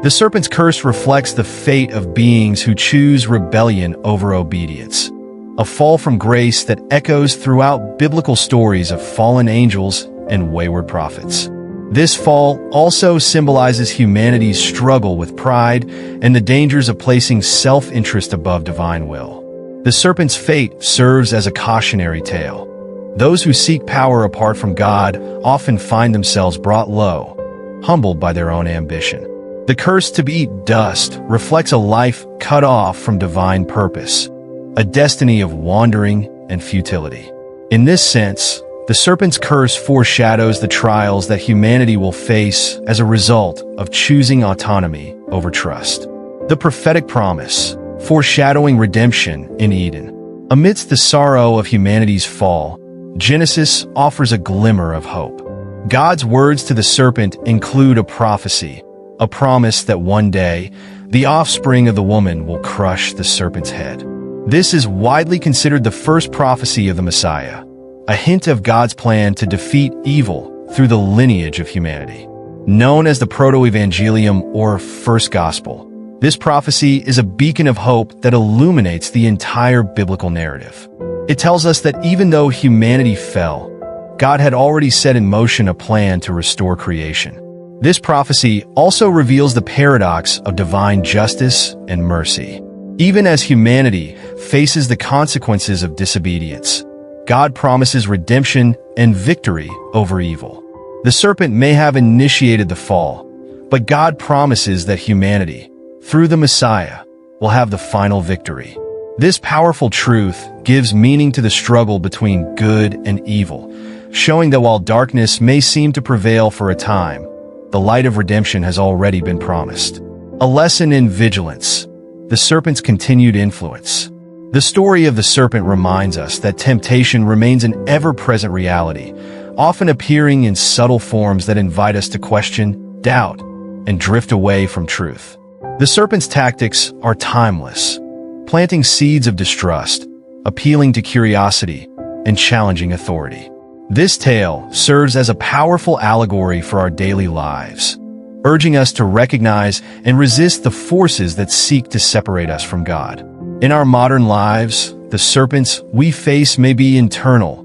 The serpent's curse reflects the fate of beings who choose rebellion over obedience, a fall from grace that echoes throughout biblical stories of fallen angels and wayward prophets. This fall also symbolizes humanity's struggle with pride and the dangers of placing self-interest above divine will. The serpent's fate serves as a cautionary tale. Those who seek power apart from God often find themselves brought low, humbled by their own ambition. The curse to eat dust reflects a life cut off from divine purpose, a destiny of wandering and futility. In this sense, the serpent's curse foreshadows the trials that humanity will face as a result of choosing autonomy over trust. The prophetic promise, foreshadowing redemption in Eden. Amidst the sorrow of humanity's fall, Genesis offers a glimmer of hope. God's words to the serpent include a prophecy, a promise that one day, the offspring of the woman will crush the serpent's head. This is widely considered the first prophecy of the Messiah, a hint of God's plan to defeat evil through the lineage of humanity. Known as the Proto-Evangelium or First Gospel, this prophecy is a beacon of hope that illuminates the entire biblical narrative. It tells us that even though humanity fell, God had already set in motion a plan to restore creation. This prophecy also reveals the paradox of divine justice and mercy. Even as humanity faces the consequences of disobedience, God promises redemption and victory over evil. The serpent may have initiated the fall, but God promises that humanity, through the Messiah, will have the final victory. This powerful truth gives meaning to the struggle between good and evil, showing that while darkness may seem to prevail for a time, the light of redemption has already been promised. A lesson in vigilance, the serpent's continued influence. The story of the serpent reminds us that temptation remains an ever-present reality, often appearing in subtle forms that invite us to question, doubt, and drift away from truth. The serpent's tactics are timeless, planting seeds of distrust, appealing to curiosity, and challenging authority. This tale serves as a powerful allegory for our daily lives, urging us to recognize and resist the forces that seek to separate us from God. In our modern lives, the serpents we face may be internal,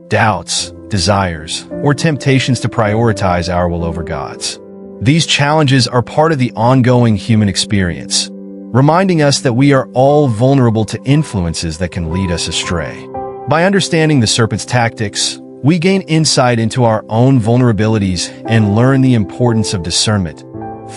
doubts, desires, or temptations to prioritize our will over God's. These challenges are part of the ongoing human experience, reminding us that we are all vulnerable to influences that can lead us astray. By understanding the serpent's tactics, we gain insight into our own vulnerabilities and learn the importance of discernment,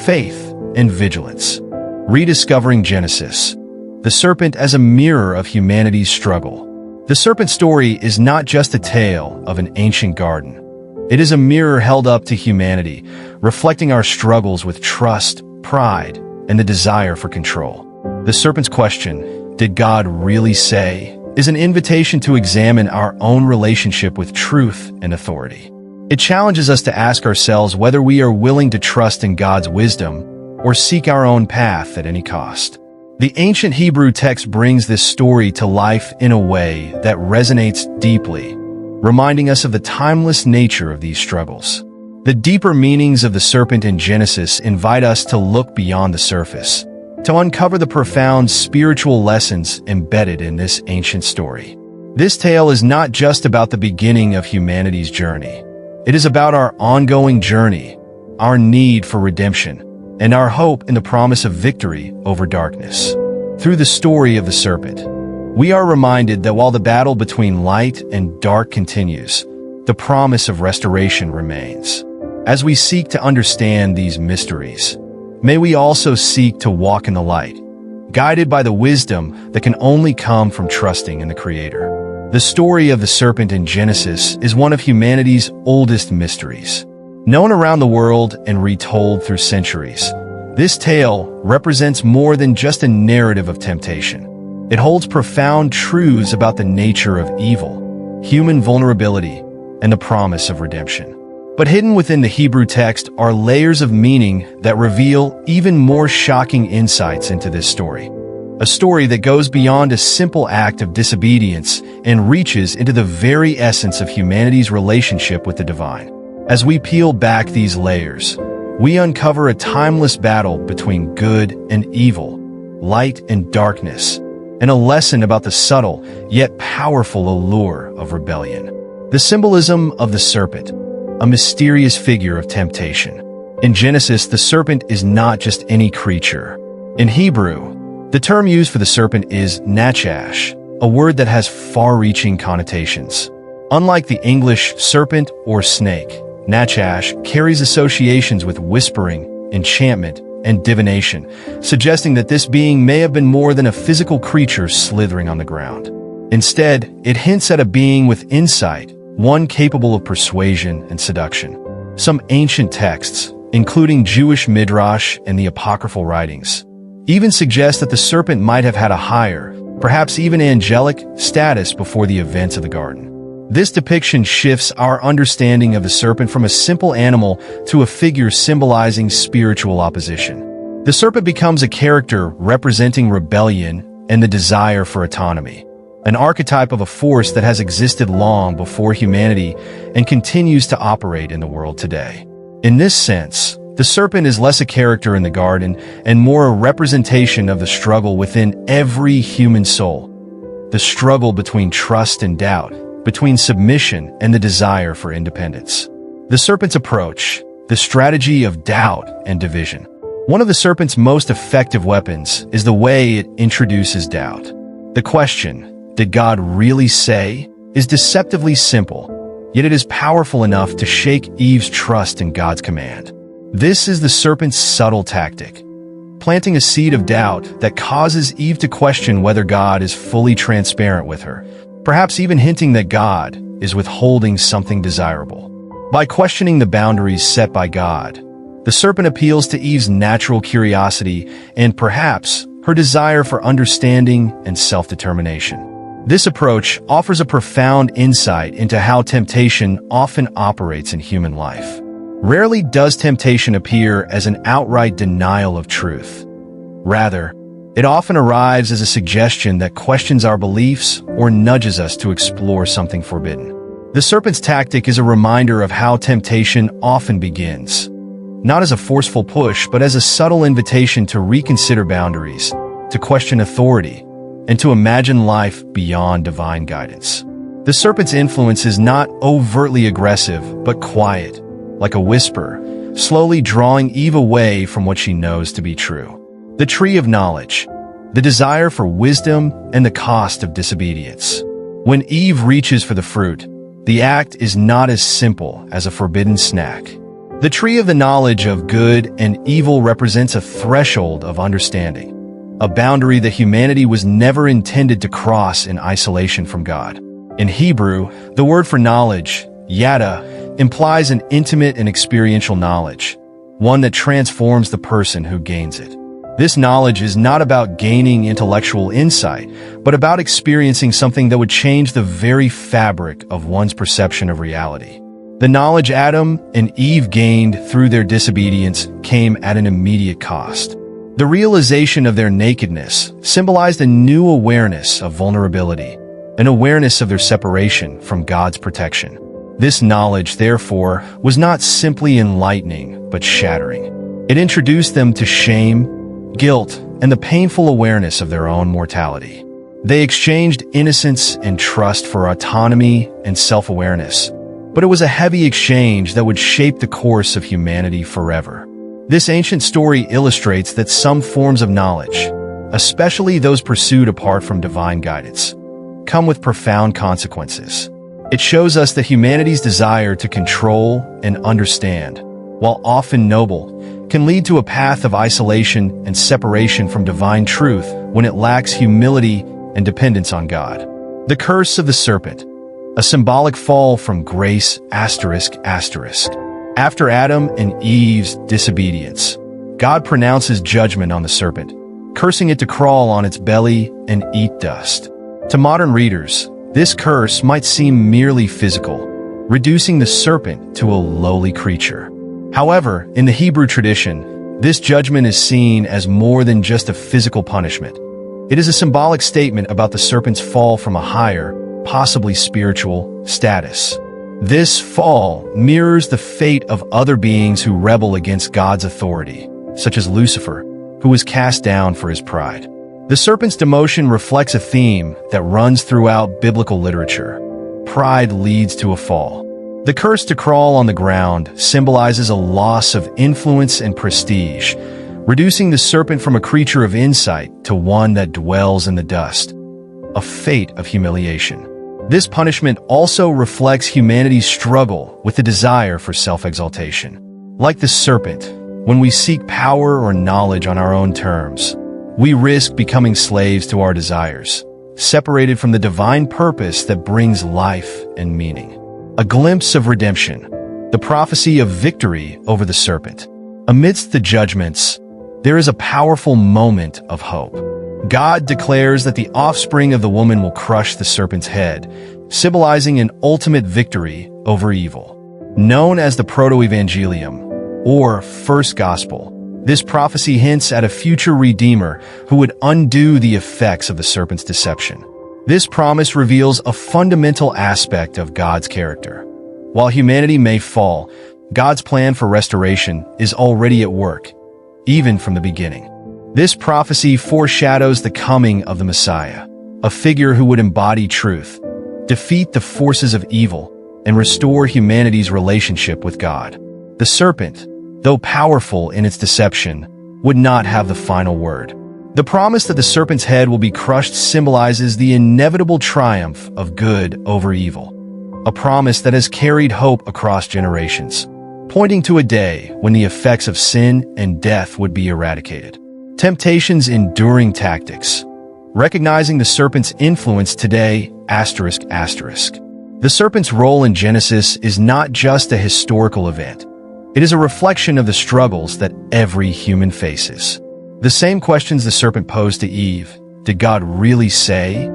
faith, and vigilance. Rediscovering Genesis, the serpent as a mirror of humanity's struggle. The serpent story is not just a tale of an ancient garden. It is a mirror held up to humanity, reflecting our struggles with trust, pride, and the desire for control. The serpent's question, "Did God really say?" is an invitation to examine our own relationship with truth and authority. It challenges us to ask ourselves whether we are willing to trust in God's wisdom or seek our own path at any cost. The ancient Hebrew text brings this story to life in a way that resonates deeply, reminding us of the timeless nature of these struggles. The deeper meanings of the serpent in Genesis invite us to look beyond the surface, to uncover the profound spiritual lessons embedded in this ancient story. This tale is not just about the beginning of humanity's journey. It is about our ongoing journey, our need for redemption, and our hope in the promise of victory over darkness. Through the story of the serpent, we are reminded that while the battle between light and dark continues, the promise of restoration remains. As we seek to understand these mysteries, may we also seek to walk in the light, guided by the wisdom that can only come from trusting in the Creator. The story of the serpent in Genesis is one of humanity's oldest mysteries. Known around the world and retold through centuries, this tale represents more than just a narrative of temptation. It holds profound truths about the nature of evil, human vulnerability, and the promise of redemption. But hidden within the Hebrew text are layers of meaning that reveal even more shocking insights into this story. A story that goes beyond a simple act of disobedience and reaches into the very essence of humanity's relationship with the divine. As we peel back these layers, we uncover a timeless battle between good and evil, light and darkness, and a lesson about the subtle yet powerful allure of rebellion. The symbolism of the serpent, a mysterious figure of temptation. In Genesis, the serpent is not just any creature. In Hebrew, the term used for the serpent is nachash, a word that has far-reaching connotations. Unlike the English serpent or snake, nachash carries associations with whispering, enchantment, and divination, suggesting that this being may have been more than a physical creature slithering on the ground. Instead, it hints at a being with insight, one capable of persuasion and seduction. Some ancient texts, including Jewish midrash and the apocryphal writings, even suggest that the serpent might have had a higher, perhaps even angelic, status before the events of the garden. This depiction shifts our understanding of the serpent from a simple animal to a figure symbolizing spiritual opposition. The serpent becomes a character representing rebellion and the desire for autonomy, an archetype of a force that has existed long before humanity and continues to operate in the world today. In this sense, the serpent is less a character in the garden and more a representation of the struggle within every human soul. The struggle between trust and doubt, between submission and the desire for independence. The serpent's approach, the strategy of doubt and division. One of the serpent's most effective weapons is the way it introduces doubt. The question, "Did God really say?" is deceptively simple, yet it is powerful enough to shake Eve's trust in God's command. This is the serpent's subtle tactic, planting a seed of doubt that causes Eve to question whether God is fully transparent with her, perhaps even hinting that God is withholding something desirable. By questioning the boundaries set by God, the serpent appeals to Eve's natural curiosity and perhaps her desire for understanding and self-determination. This approach offers a profound insight into how temptation often operates in human life. Rarely does temptation appear as an outright denial of truth. Rather, it often arrives as a suggestion that questions our beliefs or nudges us to explore something forbidden. The serpent's tactic is a reminder of how temptation often begins, not as a forceful push, but as a subtle invitation to reconsider boundaries, to question authority, and to imagine life beyond divine guidance. The serpent's influence is not overtly aggressive, but quiet, like a whisper, slowly drawing Eve away from what she knows to be true. The tree of knowledge, the desire for wisdom, and the cost of disobedience. When Eve reaches for the fruit, the act is not as simple as a forbidden snack. The tree of the knowledge of good and evil represents a threshold of understanding, a boundary that humanity was never intended to cross in isolation from God. In Hebrew, the word for knowledge, yada, implies an intimate and experiential knowledge, one that transforms the person who gains it. This knowledge is not about gaining intellectual insight, but about experiencing something that would change the very fabric of one's perception of reality. The knowledge Adam and Eve gained through their disobedience came at an immediate cost. The realization of their nakedness symbolized a new awareness of vulnerability, an awareness of their separation from God's protection. This knowledge, therefore, was not simply enlightening, but shattering. It introduced them to shame, guilt, and the painful awareness of their own mortality. They exchanged innocence and trust for autonomy and self-awareness, but it was a heavy exchange that would shape the course of humanity forever. This ancient story illustrates that some forms of knowledge, especially those pursued apart from divine guidance, come with profound consequences. It shows us that humanity's desire to control and understand, while often noble, can lead to a path of isolation and separation from divine truth when it lacks humility and dependence on God. The curse of the serpent, a symbolic fall from grace ***. After Adam and Eve's disobedience, God pronounces judgment on the serpent, cursing it to crawl on its belly and eat dust. To modern readers, this curse might seem merely physical, reducing the serpent to a lowly creature. However, in the Hebrew tradition, this judgment is seen as more than just a physical punishment. It is a symbolic statement about the serpent's fall from a higher, possibly spiritual, status. This fall mirrors the fate of other beings who rebel against God's authority, such as Lucifer, who was cast down for his pride. The serpent's demotion reflects a theme that runs throughout biblical literature. Pride leads to a fall. The curse to crawl on the ground symbolizes a loss of influence and prestige, reducing the serpent from a creature of insight to one that dwells in the dust, a fate of humiliation. This punishment also reflects humanity's struggle with the desire for self-exaltation. Like the serpent, when we seek power or knowledge on our own terms, we risk becoming slaves to our desires, separated from the divine purpose that brings life and meaning. A glimpse of redemption, the prophecy of victory over the serpent. Amidst the judgments, there is a powerful moment of hope. God declares that the offspring of the woman will crush the serpent's head, symbolizing an ultimate victory over evil. Known as the Proto-Evangelium, or First Gospel, this prophecy hints at a future Redeemer who would undo the effects of the serpent's deception. This promise reveals a fundamental aspect of God's character. While humanity may fall, God's plan for restoration is already at work, even from the beginning. This prophecy foreshadows the coming of the Messiah, a figure who would embody truth, defeat the forces of evil, and restore humanity's relationship with God. The serpent, though powerful in its deception, would not have the final word. The promise that the serpent's head will be crushed symbolizes the inevitable triumph of good over evil, a promise that has carried hope across generations, pointing to a day when the effects of sin and death would be eradicated. Temptation's enduring tactics. Recognizing the serpent's influence today, ***. The serpent's role in Genesis is not just a historical event. It is a reflection of the struggles that every human faces. The same questions the serpent posed to Eve, did God really say?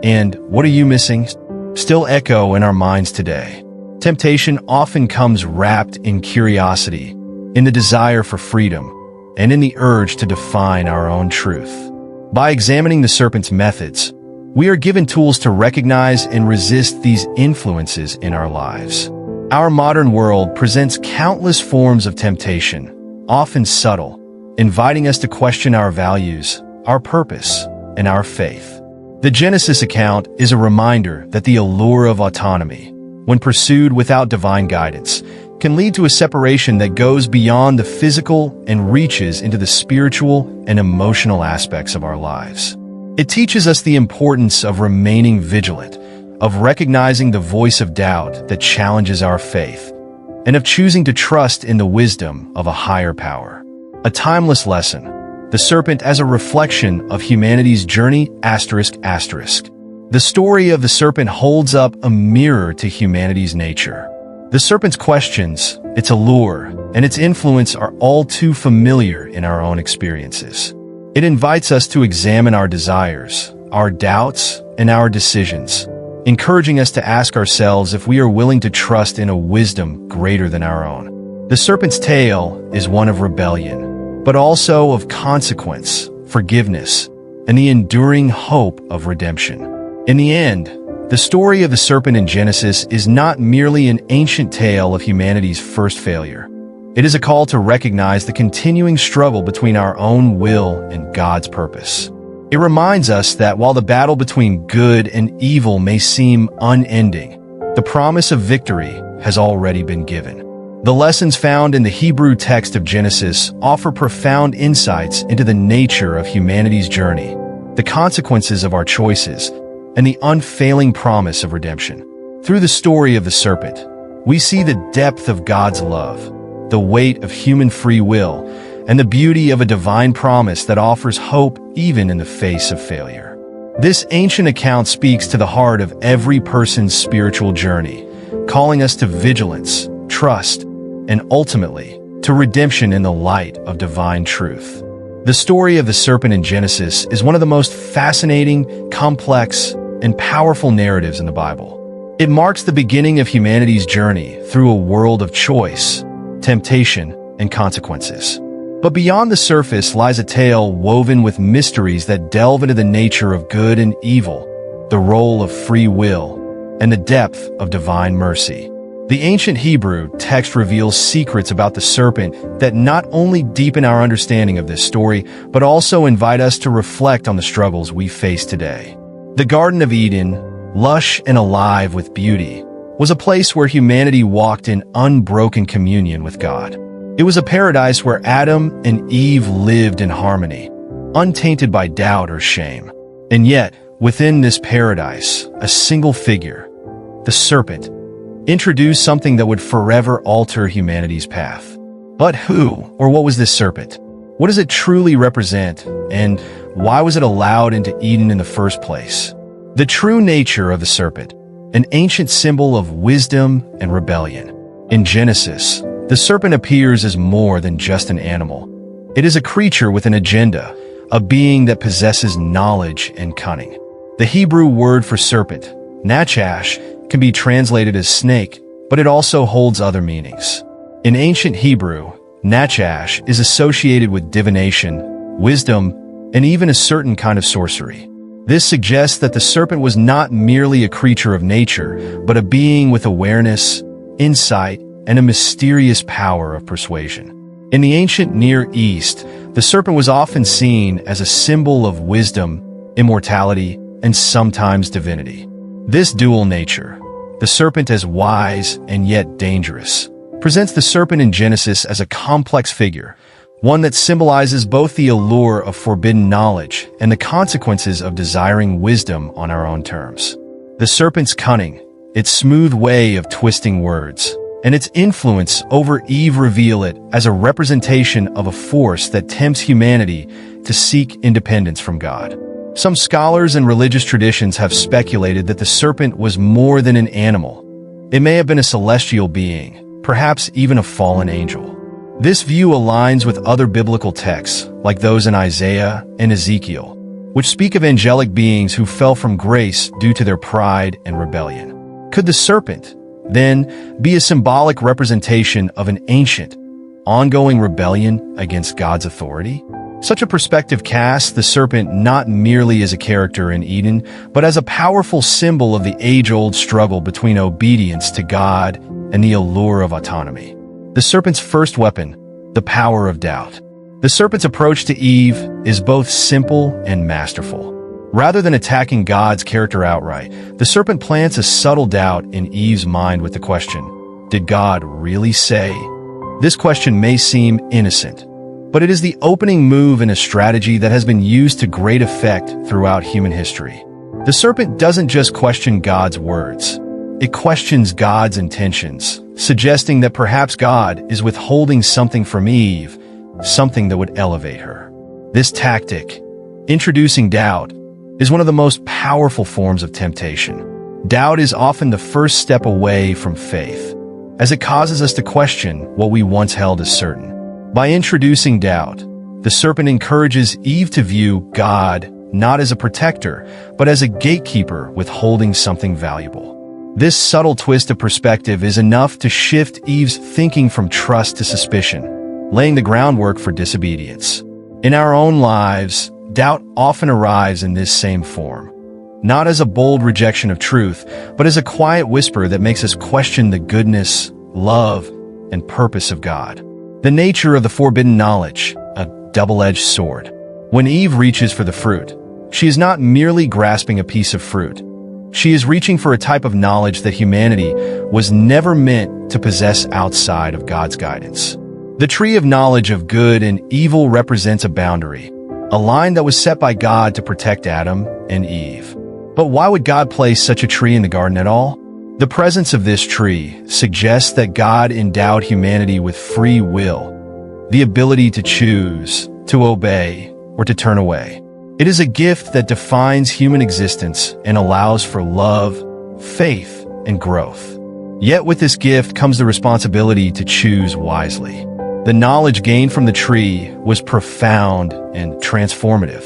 And what are you missing? Still echo in our minds today. Temptation often comes wrapped in curiosity, in the desire for freedom, and in the urge to define our own truth. By examining the serpent's methods, we are given tools to recognize and resist these influences in our lives. Our modern world presents countless forms of temptation, often subtle, inviting us to question our values, our purpose, and our faith. The Genesis account is a reminder that the allure of autonomy, when pursued without divine guidance, can lead to a separation that goes beyond the physical and reaches into the spiritual and emotional aspects of our lives. It teaches us the importance of remaining vigilant, of recognizing the voice of doubt that challenges our faith, and of choosing to trust in the wisdom of a higher power. A timeless lesson, the serpent as a reflection of humanity's journey, ***. The story of the serpent holds up a mirror to humanity's nature. The serpent's questions, its allure, and its influence are all too familiar in our own experiences. It invites us to examine our desires, our doubts, and our decisions, encouraging us to ask ourselves if we are willing to trust in a wisdom greater than our own. The serpent's tale is one of rebellion, but also of consequence, forgiveness, and the enduring hope of redemption. In the end, the story of the serpent in Genesis is not merely an ancient tale of humanity's first failure. It is a call to recognize the continuing struggle between our own will and God's purpose. It reminds us that while the battle between good and evil may seem unending, the promise of victory has already been given. The lessons found in the Hebrew text of Genesis offer profound insights into the nature of humanity's journey, the consequences of our choices, and the unfailing promise of redemption. Through the story of the serpent, we see the depth of God's love, the weight of human free will, and the beauty of a divine promise that offers hope even in the face of failure. This ancient account speaks to the heart of every person's spiritual journey, calling us to vigilance, trust, and ultimately, to redemption in the light of divine truth. The story of the serpent in Genesis is one of the most fascinating, complex, and powerful narratives in the Bible. It marks the beginning of humanity's journey through a world of choice, temptation, and consequences. But beyond the surface lies a tale woven with mysteries that delve into the nature of good and evil, the role of free will, and the depth of divine mercy. The ancient Hebrew text reveals secrets about the serpent that not only deepen our understanding of this story, but also invite us to reflect on the struggles we face today. The Garden of Eden, lush and alive with beauty, was a place where humanity walked in unbroken communion with God. It was a paradise where Adam and Eve lived in harmony, untainted by doubt or shame. And yet, within this paradise, a single figure, the serpent, introduced something that would forever alter humanity's path. But who, or what was this serpent? What does it truly represent, and why was it allowed into Eden in the first place? The true nature of the serpent, an ancient symbol of wisdom and rebellion. In Genesis, the serpent appears as more than just an animal. It is a creature with an agenda, a being that possesses knowledge and cunning. The Hebrew word for serpent, nachash, can be translated as snake, but it also holds other meanings. In ancient Hebrew, nachash is associated with divination, wisdom, and even a certain kind of sorcery. This suggests that the serpent was not merely a creature of nature, but a being with awareness, insight, and a mysterious power of persuasion. In the ancient Near East, the serpent was often seen as a symbol of wisdom, immortality, and sometimes divinity. This dual nature, the serpent as wise and yet dangerous, presents the serpent in Genesis as a complex figure, one that symbolizes both the allure of forbidden knowledge and the consequences of desiring wisdom on our own terms. The serpent's cunning, its smooth way of twisting words, and its influence over Eve reveal it as a representation of a force that tempts humanity to seek independence from God. Some scholars and religious traditions have speculated that the serpent was more than an animal. It may have been a celestial being, perhaps even a fallen angel. This view aligns with other biblical texts, like those in Isaiah and Ezekiel, which speak of angelic beings who fell from grace due to their pride and rebellion. Could the serpent, then, be a symbolic representation of an ancient, ongoing rebellion against God's authority? Such a perspective casts the serpent not merely as a character in Eden, but as a powerful symbol of the age-old struggle between obedience to God and the allure of autonomy. The serpent's first weapon, The power of doubt. The serpent's approach to Eve is both simple and masterful. Rather than attacking God's character outright, the serpent plants a subtle doubt in Eve's mind with the question, "Did God really say?" This question may seem innocent, but it is the opening move in a strategy that has been used to great effect throughout human history. The serpent doesn't just question God's words. It questions God's intentions, suggesting that perhaps God is withholding something from Eve, something that would elevate her. This tactic, introducing doubt, is one of the most powerful forms of temptation. Doubt is often the first step away from faith, as it causes us to question what we once held as certain. By introducing doubt, the serpent encourages Eve to view God not as a protector, but as a gatekeeper withholding something valuable. This subtle twist of perspective is enough to shift Eve's thinking from trust to suspicion, laying the groundwork for disobedience. In our own lives, doubt often arrives in this same form, not as a bold rejection of truth, but as a quiet whisper that makes us question the goodness, love, and purpose of God. The nature of the forbidden knowledge, a double-edged sword. When Eve reaches for the fruit, she is not merely grasping a piece of fruit. She is reaching for a type of knowledge that humanity was never meant to possess outside of God's guidance. The tree of knowledge of good and evil represents a boundary, a line that was set by God to protect Adam and Eve. But why would God place such a tree in the garden at all? The presence of this tree suggests that God endowed humanity with free will, the ability to choose, to obey, or to turn away. It is a gift that defines human existence and allows for love, faith, and growth. Yet with this gift comes the responsibility to choose wisely. The knowledge gained from the tree was profound and transformative.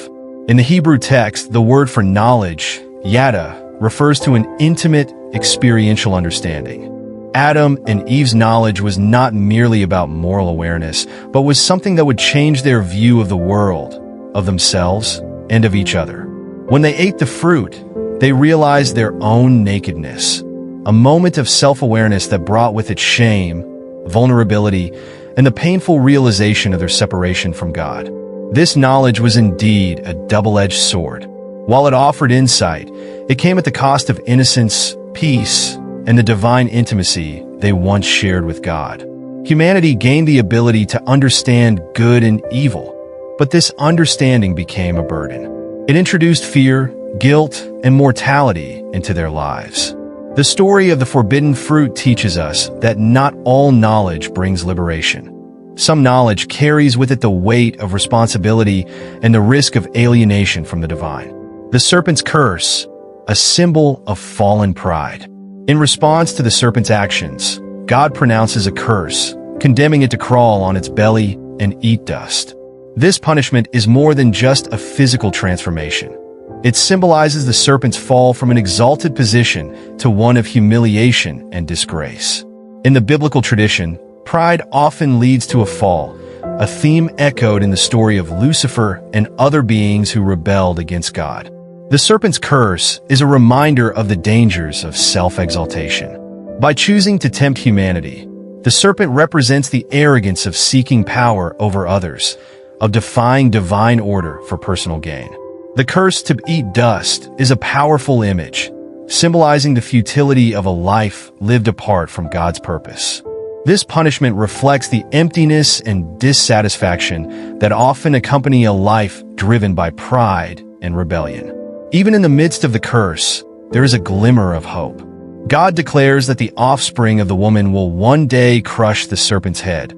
In the Hebrew text, the word for knowledge, yada, refers to an intimate, experiential understanding. Adam and Eve's knowledge was not merely about moral awareness, but was something that would change their view of the world, of themselves, and of each other. When they ate the fruit, they realized their own nakedness, a moment of self-awareness that brought with it shame, vulnerability, and the painful realization of their separation from God. This knowledge was indeed a double-edged sword. While it offered insight, it came at the cost of innocence, peace, and the divine intimacy they once shared with God. Humanity gained the ability to understand good and evil, but this understanding became a burden. It introduced fear, guilt, and mortality into their lives. The story of the forbidden fruit teaches us that not all knowledge brings liberation. Some knowledge carries with it the weight of responsibility and the risk of alienation from the divine. The serpent's curse, a symbol of fallen pride. In response to the serpent's actions, God pronounces a curse, condemning it to crawl on its belly and eat dust. This punishment is more than just a physical transformation. It symbolizes the serpent's fall from an exalted position to one of humiliation and disgrace. In the biblical tradition, pride often leads to a fall, a theme echoed in the story of Lucifer and other beings who rebelled against God. The serpent's curse is a reminder of the dangers of self-exaltation. By choosing to tempt humanity, the serpent represents the arrogance of seeking power over others, of defying divine order for personal gain. The curse to eat dust is a powerful image, symbolizing the futility of a life lived apart from God's purpose. This punishment reflects the emptiness and dissatisfaction that often accompany a life driven by pride and rebellion. Even in the midst of the curse, there is a glimmer of hope. God declares that the offspring of the woman will one day crush the serpent's head,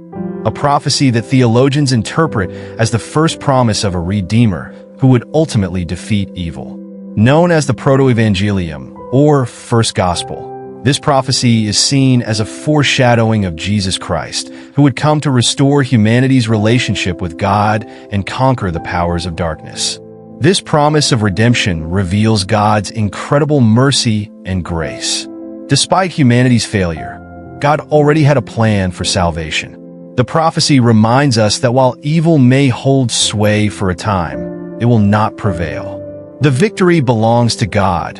a prophecy that theologians interpret as the first promise of a Redeemer who would ultimately defeat evil. Known as the Proto-Evangelium, or First Gospel, this prophecy is seen as a foreshadowing of Jesus Christ, who would come to restore humanity's relationship with God and conquer the powers of darkness. This promise of redemption reveals God's incredible mercy and grace. Despite humanity's failure, God already had a plan for salvation. The prophecy reminds us that while evil may hold sway for a time, it will not prevail. The victory belongs to God,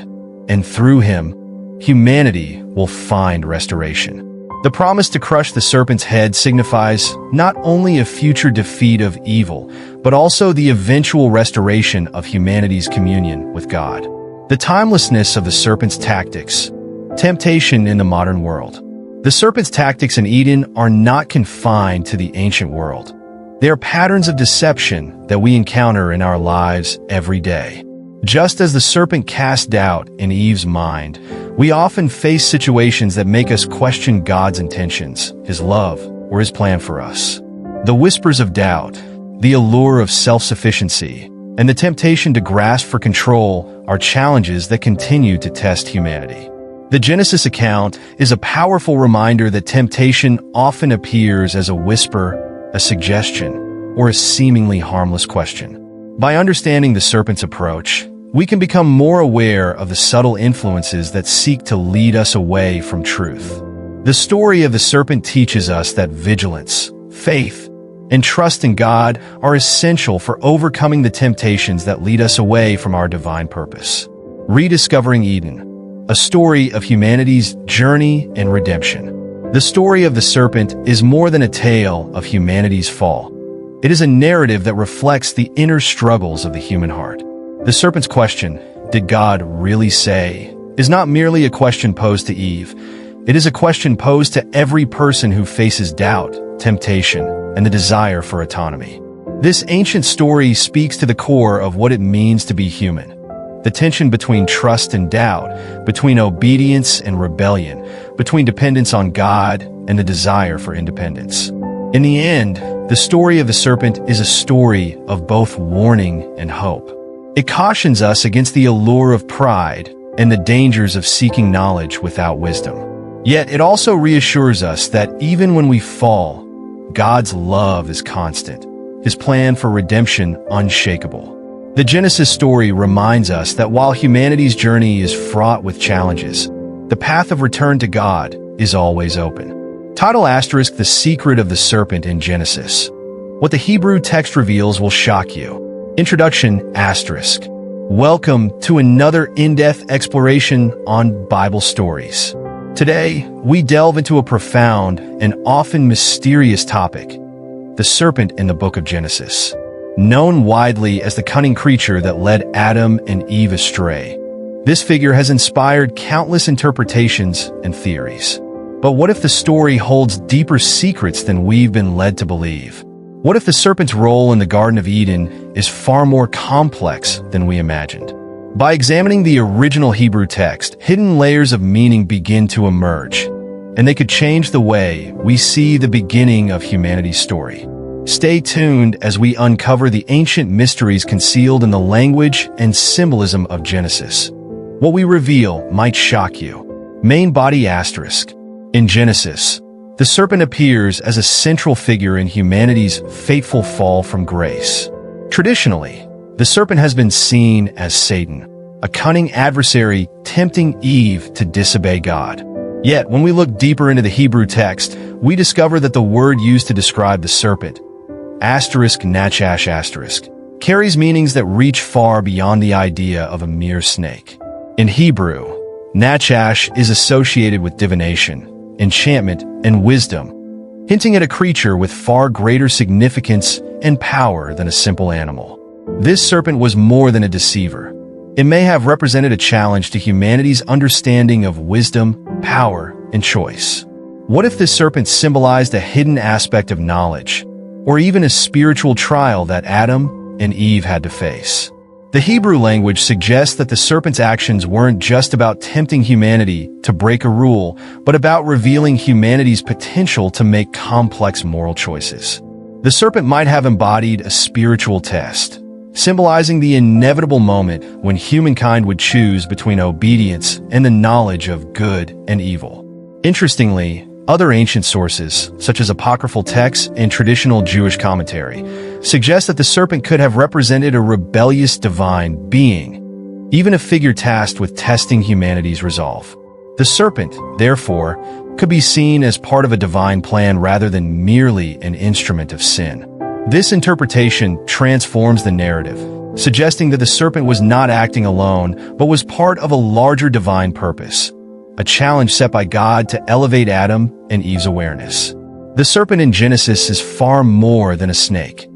and through Him, humanity will find restoration. The promise to crush the serpent's head signifies not only a future defeat of evil, but also the eventual restoration of humanity's communion with God. The timelessness of the serpent's tactics. Temptation in the modern world. The serpent's tactics in Eden are not confined to the ancient world. They are patterns of deception that we encounter in our lives every day. Just as the serpent cast doubt in Eve's mind, we often face situations that make us question God's intentions, His love, or His plan for us. The whispers of doubt, the allure of self-sufficiency, and the temptation to grasp for control are challenges that continue to test humanity. The Genesis account is a powerful reminder that temptation often appears as a whisper, a suggestion, or a seemingly harmless question. By understanding the serpent's approach, we can become more aware of the subtle influences that seek to lead us away from truth. The story of the serpent teaches us that vigilance, faith, and trust in God are essential for overcoming the temptations that lead us away from our divine purpose. Rediscovering Eden, a story of humanity's journey and redemption. The story of the serpent is more than a tale of humanity's fall. It is a narrative that reflects the inner struggles of the human heart. The serpent's question, "Did God really say?" is not merely a question posed to Eve. It is a question posed to every person who faces doubt, temptation, and the desire for autonomy. This ancient story speaks to the core of what it means to be human. The tension between trust and doubt, between obedience and rebellion, between dependence on God and the desire for independence. In the end, the story of the serpent is a story of both warning and hope. It cautions us against the allure of pride and the dangers of seeking knowledge without wisdom. Yet it also reassures us that even when we fall, God's love is constant, His plan for redemption unshakable. The Genesis story reminds us that while humanity's journey is fraught with challenges, the path of return to God is always open. Title *, The Secret of the Serpent in Genesis. What the Hebrew text reveals will shock you. Introduction *. Welcome to another in-depth exploration on Bible stories. Today, we delve into a profound and often mysterious topic, the serpent in the book of Genesis. Known widely as the cunning creature that led Adam and Eve astray, this figure has inspired countless interpretations and theories. But what if the story holds deeper secrets than we've been led to believe? What if the serpent's role in the Garden of Eden is far more complex than we imagined? By examining the original Hebrew text, hidden layers of meaning begin to emerge, and they could change the way we see the beginning of humanity's story. Stay tuned as we uncover the ancient mysteries concealed in the language and symbolism of Genesis. What we reveal might shock you. Main body *. In Genesis, the serpent appears as a central figure in humanity's fateful fall from grace. Traditionally, the serpent has been seen as Satan, a cunning adversary tempting Eve to disobey God. Yet, when we look deeper into the Hebrew text, we discover that the word used to describe the serpent, *nachash*, carries meanings that reach far beyond the idea of a mere snake. In Hebrew, Nachash is associated with divination, enchantment, and wisdom, hinting at a creature with far greater significance and power than a simple animal. This serpent was more than a deceiver. It may have represented a challenge to humanity's understanding of wisdom, power, and choice. What if this serpent symbolized a hidden aspect of knowledge, or even a spiritual trial that Adam and Eve had to face? The Hebrew language suggests that the serpent's actions weren't just about tempting humanity to break a rule, but about revealing humanity's potential to make complex moral choices. The serpent might have embodied a spiritual test, symbolizing the inevitable moment when humankind would choose between obedience and the knowledge of good and evil. Interestingly, other ancient sources, such as apocryphal texts and traditional Jewish commentary, suggest that the serpent could have represented a rebellious divine being, even a figure tasked with testing humanity's resolve. The serpent, therefore, could be seen as part of a divine plan rather than merely an instrument of sin. This interpretation transforms the narrative, suggesting that the serpent was not acting alone, but was part of a larger divine purpose, a challenge set by God to elevate Adam and Eve's awareness. The serpent in Genesis is far more than a snake.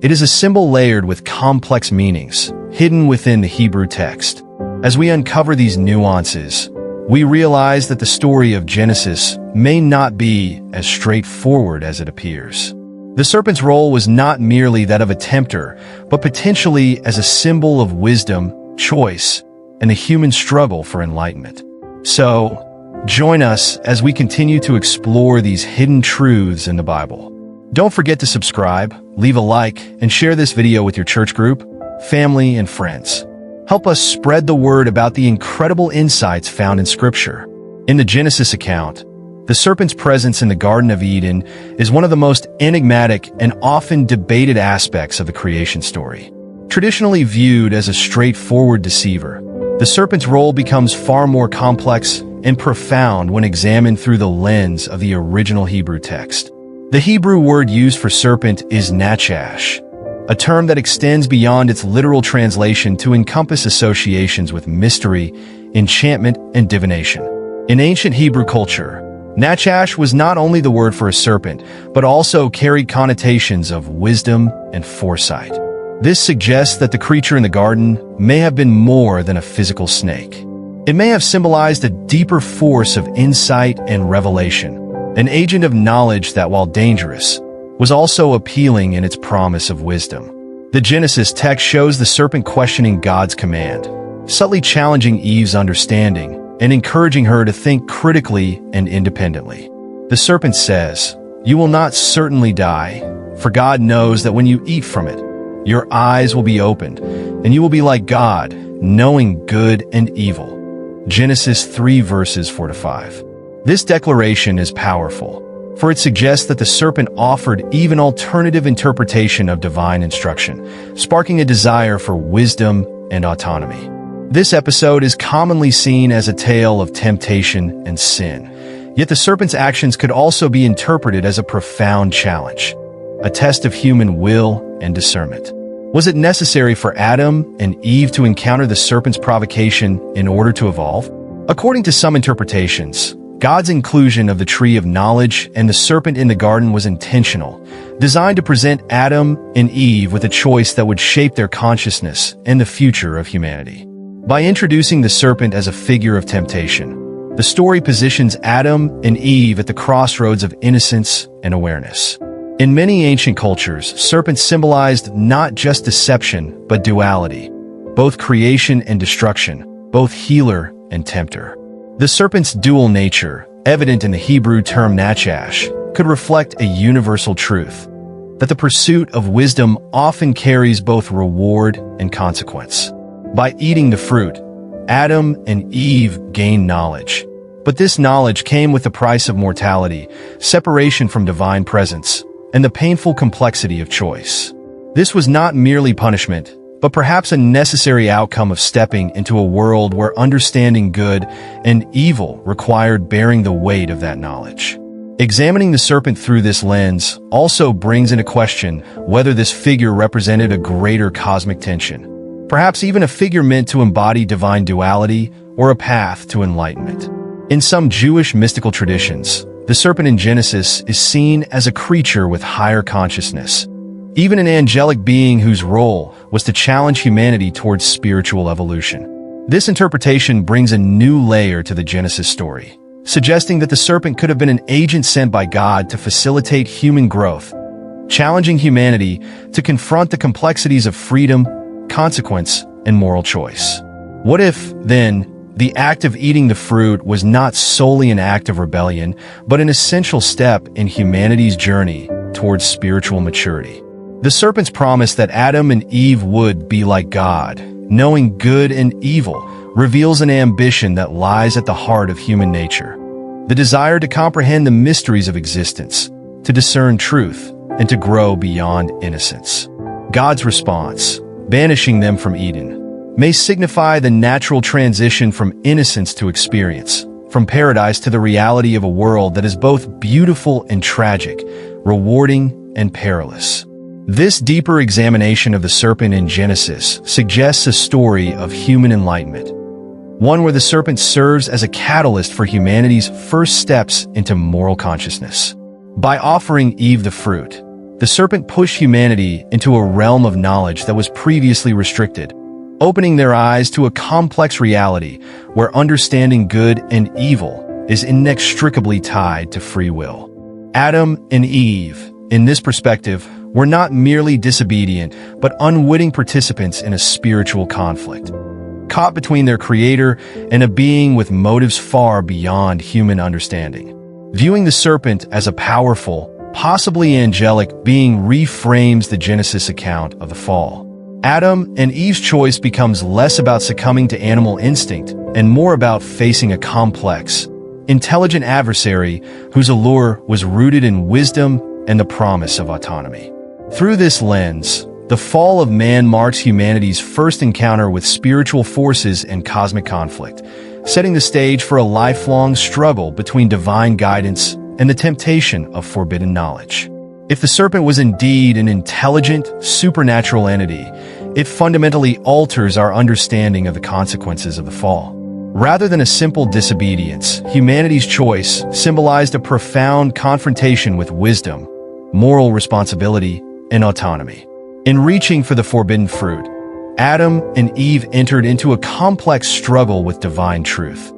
It is a symbol layered with complex meanings, hidden within the Hebrew text. As we uncover these nuances, we realize that the story of Genesis may not be as straightforward as it appears. The serpent's role was not merely that of a tempter, but potentially as a symbol of wisdom, choice, and the human struggle for enlightenment. So, join us as we continue to explore these hidden truths in the Bible. Don't forget to subscribe, leave a like, and share this video with your church group, family, and friends. Help us spread the word about the incredible insights found in Scripture. In the Genesis account, the serpent's presence in the Garden of Eden is one of the most enigmatic and often debated aspects of the creation story. Traditionally viewed as a straightforward deceiver, the serpent's role becomes far more complex and profound when examined through the lens of the original Hebrew text. The Hebrew word used for serpent is nachash, a term that extends beyond its literal translation to encompass associations with mystery, enchantment, and divination. In ancient Hebrew culture, nachash was not only the word for a serpent, but also carried connotations of wisdom and foresight. This suggests that the creature in the garden may have been more than a physical snake. It may have symbolized a deeper force of insight and revelation, an agent of knowledge that, while dangerous, was also appealing in its promise of wisdom. The Genesis text shows the serpent questioning God's command, subtly challenging Eve's understanding and encouraging her to think critically and independently. The serpent says, "You will not certainly die, for God knows that when you eat from it, your eyes will be opened, and you will be like God, knowing good and evil." Genesis 3 verses 4-5. This declaration is powerful, for it suggests that the serpent offered Eve an alternative interpretation of divine instruction, sparking a desire for wisdom and autonomy. This episode is commonly seen as a tale of temptation and sin, yet the serpent's actions could also be interpreted as a profound challenge, a test of human will and discernment. Was it necessary for Adam and Eve to encounter the serpent's provocation in order to evolve? According to some interpretations, God's inclusion of the tree of knowledge and the serpent in the garden was intentional, designed to present Adam and Eve with a choice that would shape their consciousness and the future of humanity. By introducing the serpent as a figure of temptation, the story positions Adam and Eve at the crossroads of innocence and awareness. In many ancient cultures, serpents symbolized not just deception, but duality, both creation and destruction, both healer and tempter. The serpent's dual nature, evident in the Hebrew term nachash, could reflect a universal truth, that the pursuit of wisdom often carries both reward and consequence. By eating the fruit, Adam and Eve gained knowledge. But this knowledge came with the price of mortality, separation from divine presence, and the painful complexity of choice. This was not merely punishment, but perhaps a necessary outcome of stepping into a world where understanding good and evil required bearing the weight of that knowledge. Examining the serpent through this lens also brings into question whether this figure represented a greater cosmic tension, perhaps even a figure meant to embody divine duality or a path to enlightenment. In some Jewish mystical traditions, the serpent in Genesis is seen as a creature with higher consciousness, even an angelic being whose role was to challenge humanity towards spiritual evolution. This interpretation brings a new layer to the Genesis story, suggesting that the serpent could have been an agent sent by God to facilitate human growth, challenging humanity to confront the complexities of freedom, consequence, and moral choice. What if, then, the act of eating the fruit was not solely an act of rebellion, but an essential step in humanity's journey towards spiritual maturity? The serpent's promise that Adam and Eve would be like God, knowing good and evil, reveals an ambition that lies at the heart of human nature. The desire to comprehend the mysteries of existence, to discern truth, and to grow beyond innocence. God's response, banishing them from Eden, may signify the natural transition from innocence to experience, from paradise to the reality of a world that is both beautiful and tragic, rewarding and perilous. This deeper examination of the serpent in Genesis suggests a story of human enlightenment, one where the serpent serves as a catalyst for humanity's first steps into moral consciousness. By offering Eve the fruit, the serpent pushed humanity into a realm of knowledge that was previously restricted, opening their eyes to a complex reality where understanding good and evil is inextricably tied to free will. Adam and Eve, in this perspective, were not merely disobedient, but unwitting participants in a spiritual conflict, caught between their creator and a being with motives far beyond human understanding. Viewing the serpent as a powerful, possibly angelic being reframes the Genesis account of the fall. Adam and Eve's choice becomes less about succumbing to animal instinct and more about facing a complex, intelligent adversary whose allure was rooted in wisdom and the promise of autonomy. Through this lens, the fall of man marks humanity's first encounter with spiritual forces and cosmic conflict, setting the stage for a lifelong struggle between divine guidance and the temptation of forbidden knowledge. If the serpent was indeed an intelligent, supernatural entity, it fundamentally alters our understanding of the consequences of the fall. Rather than a simple disobedience, humanity's choice symbolized a profound confrontation with wisdom, moral responsibility, and autonomy. In reaching for the forbidden fruit, Adam and Eve entered into a complex struggle with divine truth,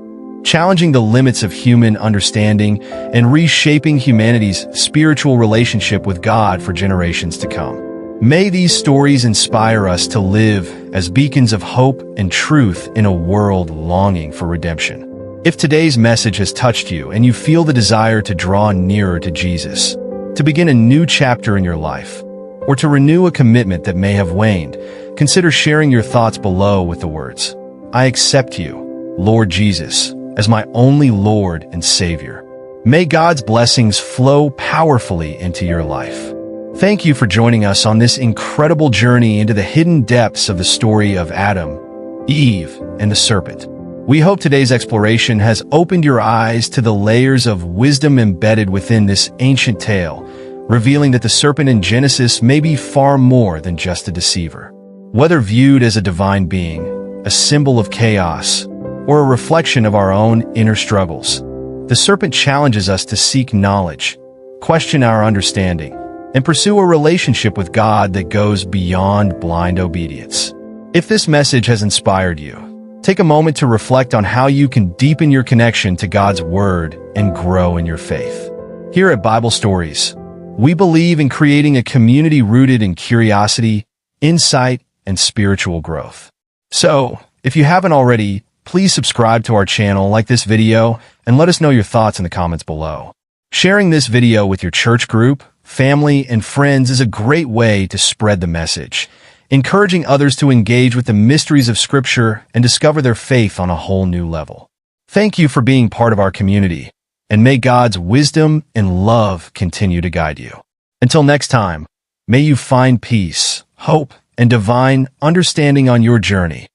challenging the limits of human understanding and reshaping humanity's spiritual relationship with God for generations to come. May these stories inspire us to live as beacons of hope and truth in a world longing for redemption. If today's message has touched you and you feel the desire to draw nearer to Jesus, to begin a new chapter in your life, or to renew a commitment that may have waned, consider sharing your thoughts below with the words, "I accept you, Lord Jesus, as my only Lord and Savior." May God's blessings flow powerfully into your life. Thank you for joining us on this incredible journey into the hidden depths of the story of Adam, Eve, and the serpent. We hope today's exploration has opened your eyes to the layers of wisdom embedded within this ancient tale, revealing that the serpent in Genesis may be far more than just a deceiver. Whether viewed as a divine being, a symbol of chaos, or a reflection of our own inner struggles, the serpent challenges us to seek knowledge, question our understanding, and pursue a relationship with God that goes beyond blind obedience. If this message has inspired you, take a moment to reflect on how you can deepen your connection to God's Word and grow in your faith. Here at Bible Stories, we believe in creating a community rooted in curiosity, insight, and spiritual growth. So, if you haven't already, please subscribe to our channel, like this video, and let us know your thoughts in the comments below. Sharing this video with your church group, family, and friends is a great way to spread the message, encouraging others to engage with the mysteries of Scripture and discover their faith on a whole new level. Thank you for being part of our community, and may God's wisdom and love continue to guide you. Until next time, may you find peace, hope, and divine understanding on your journey.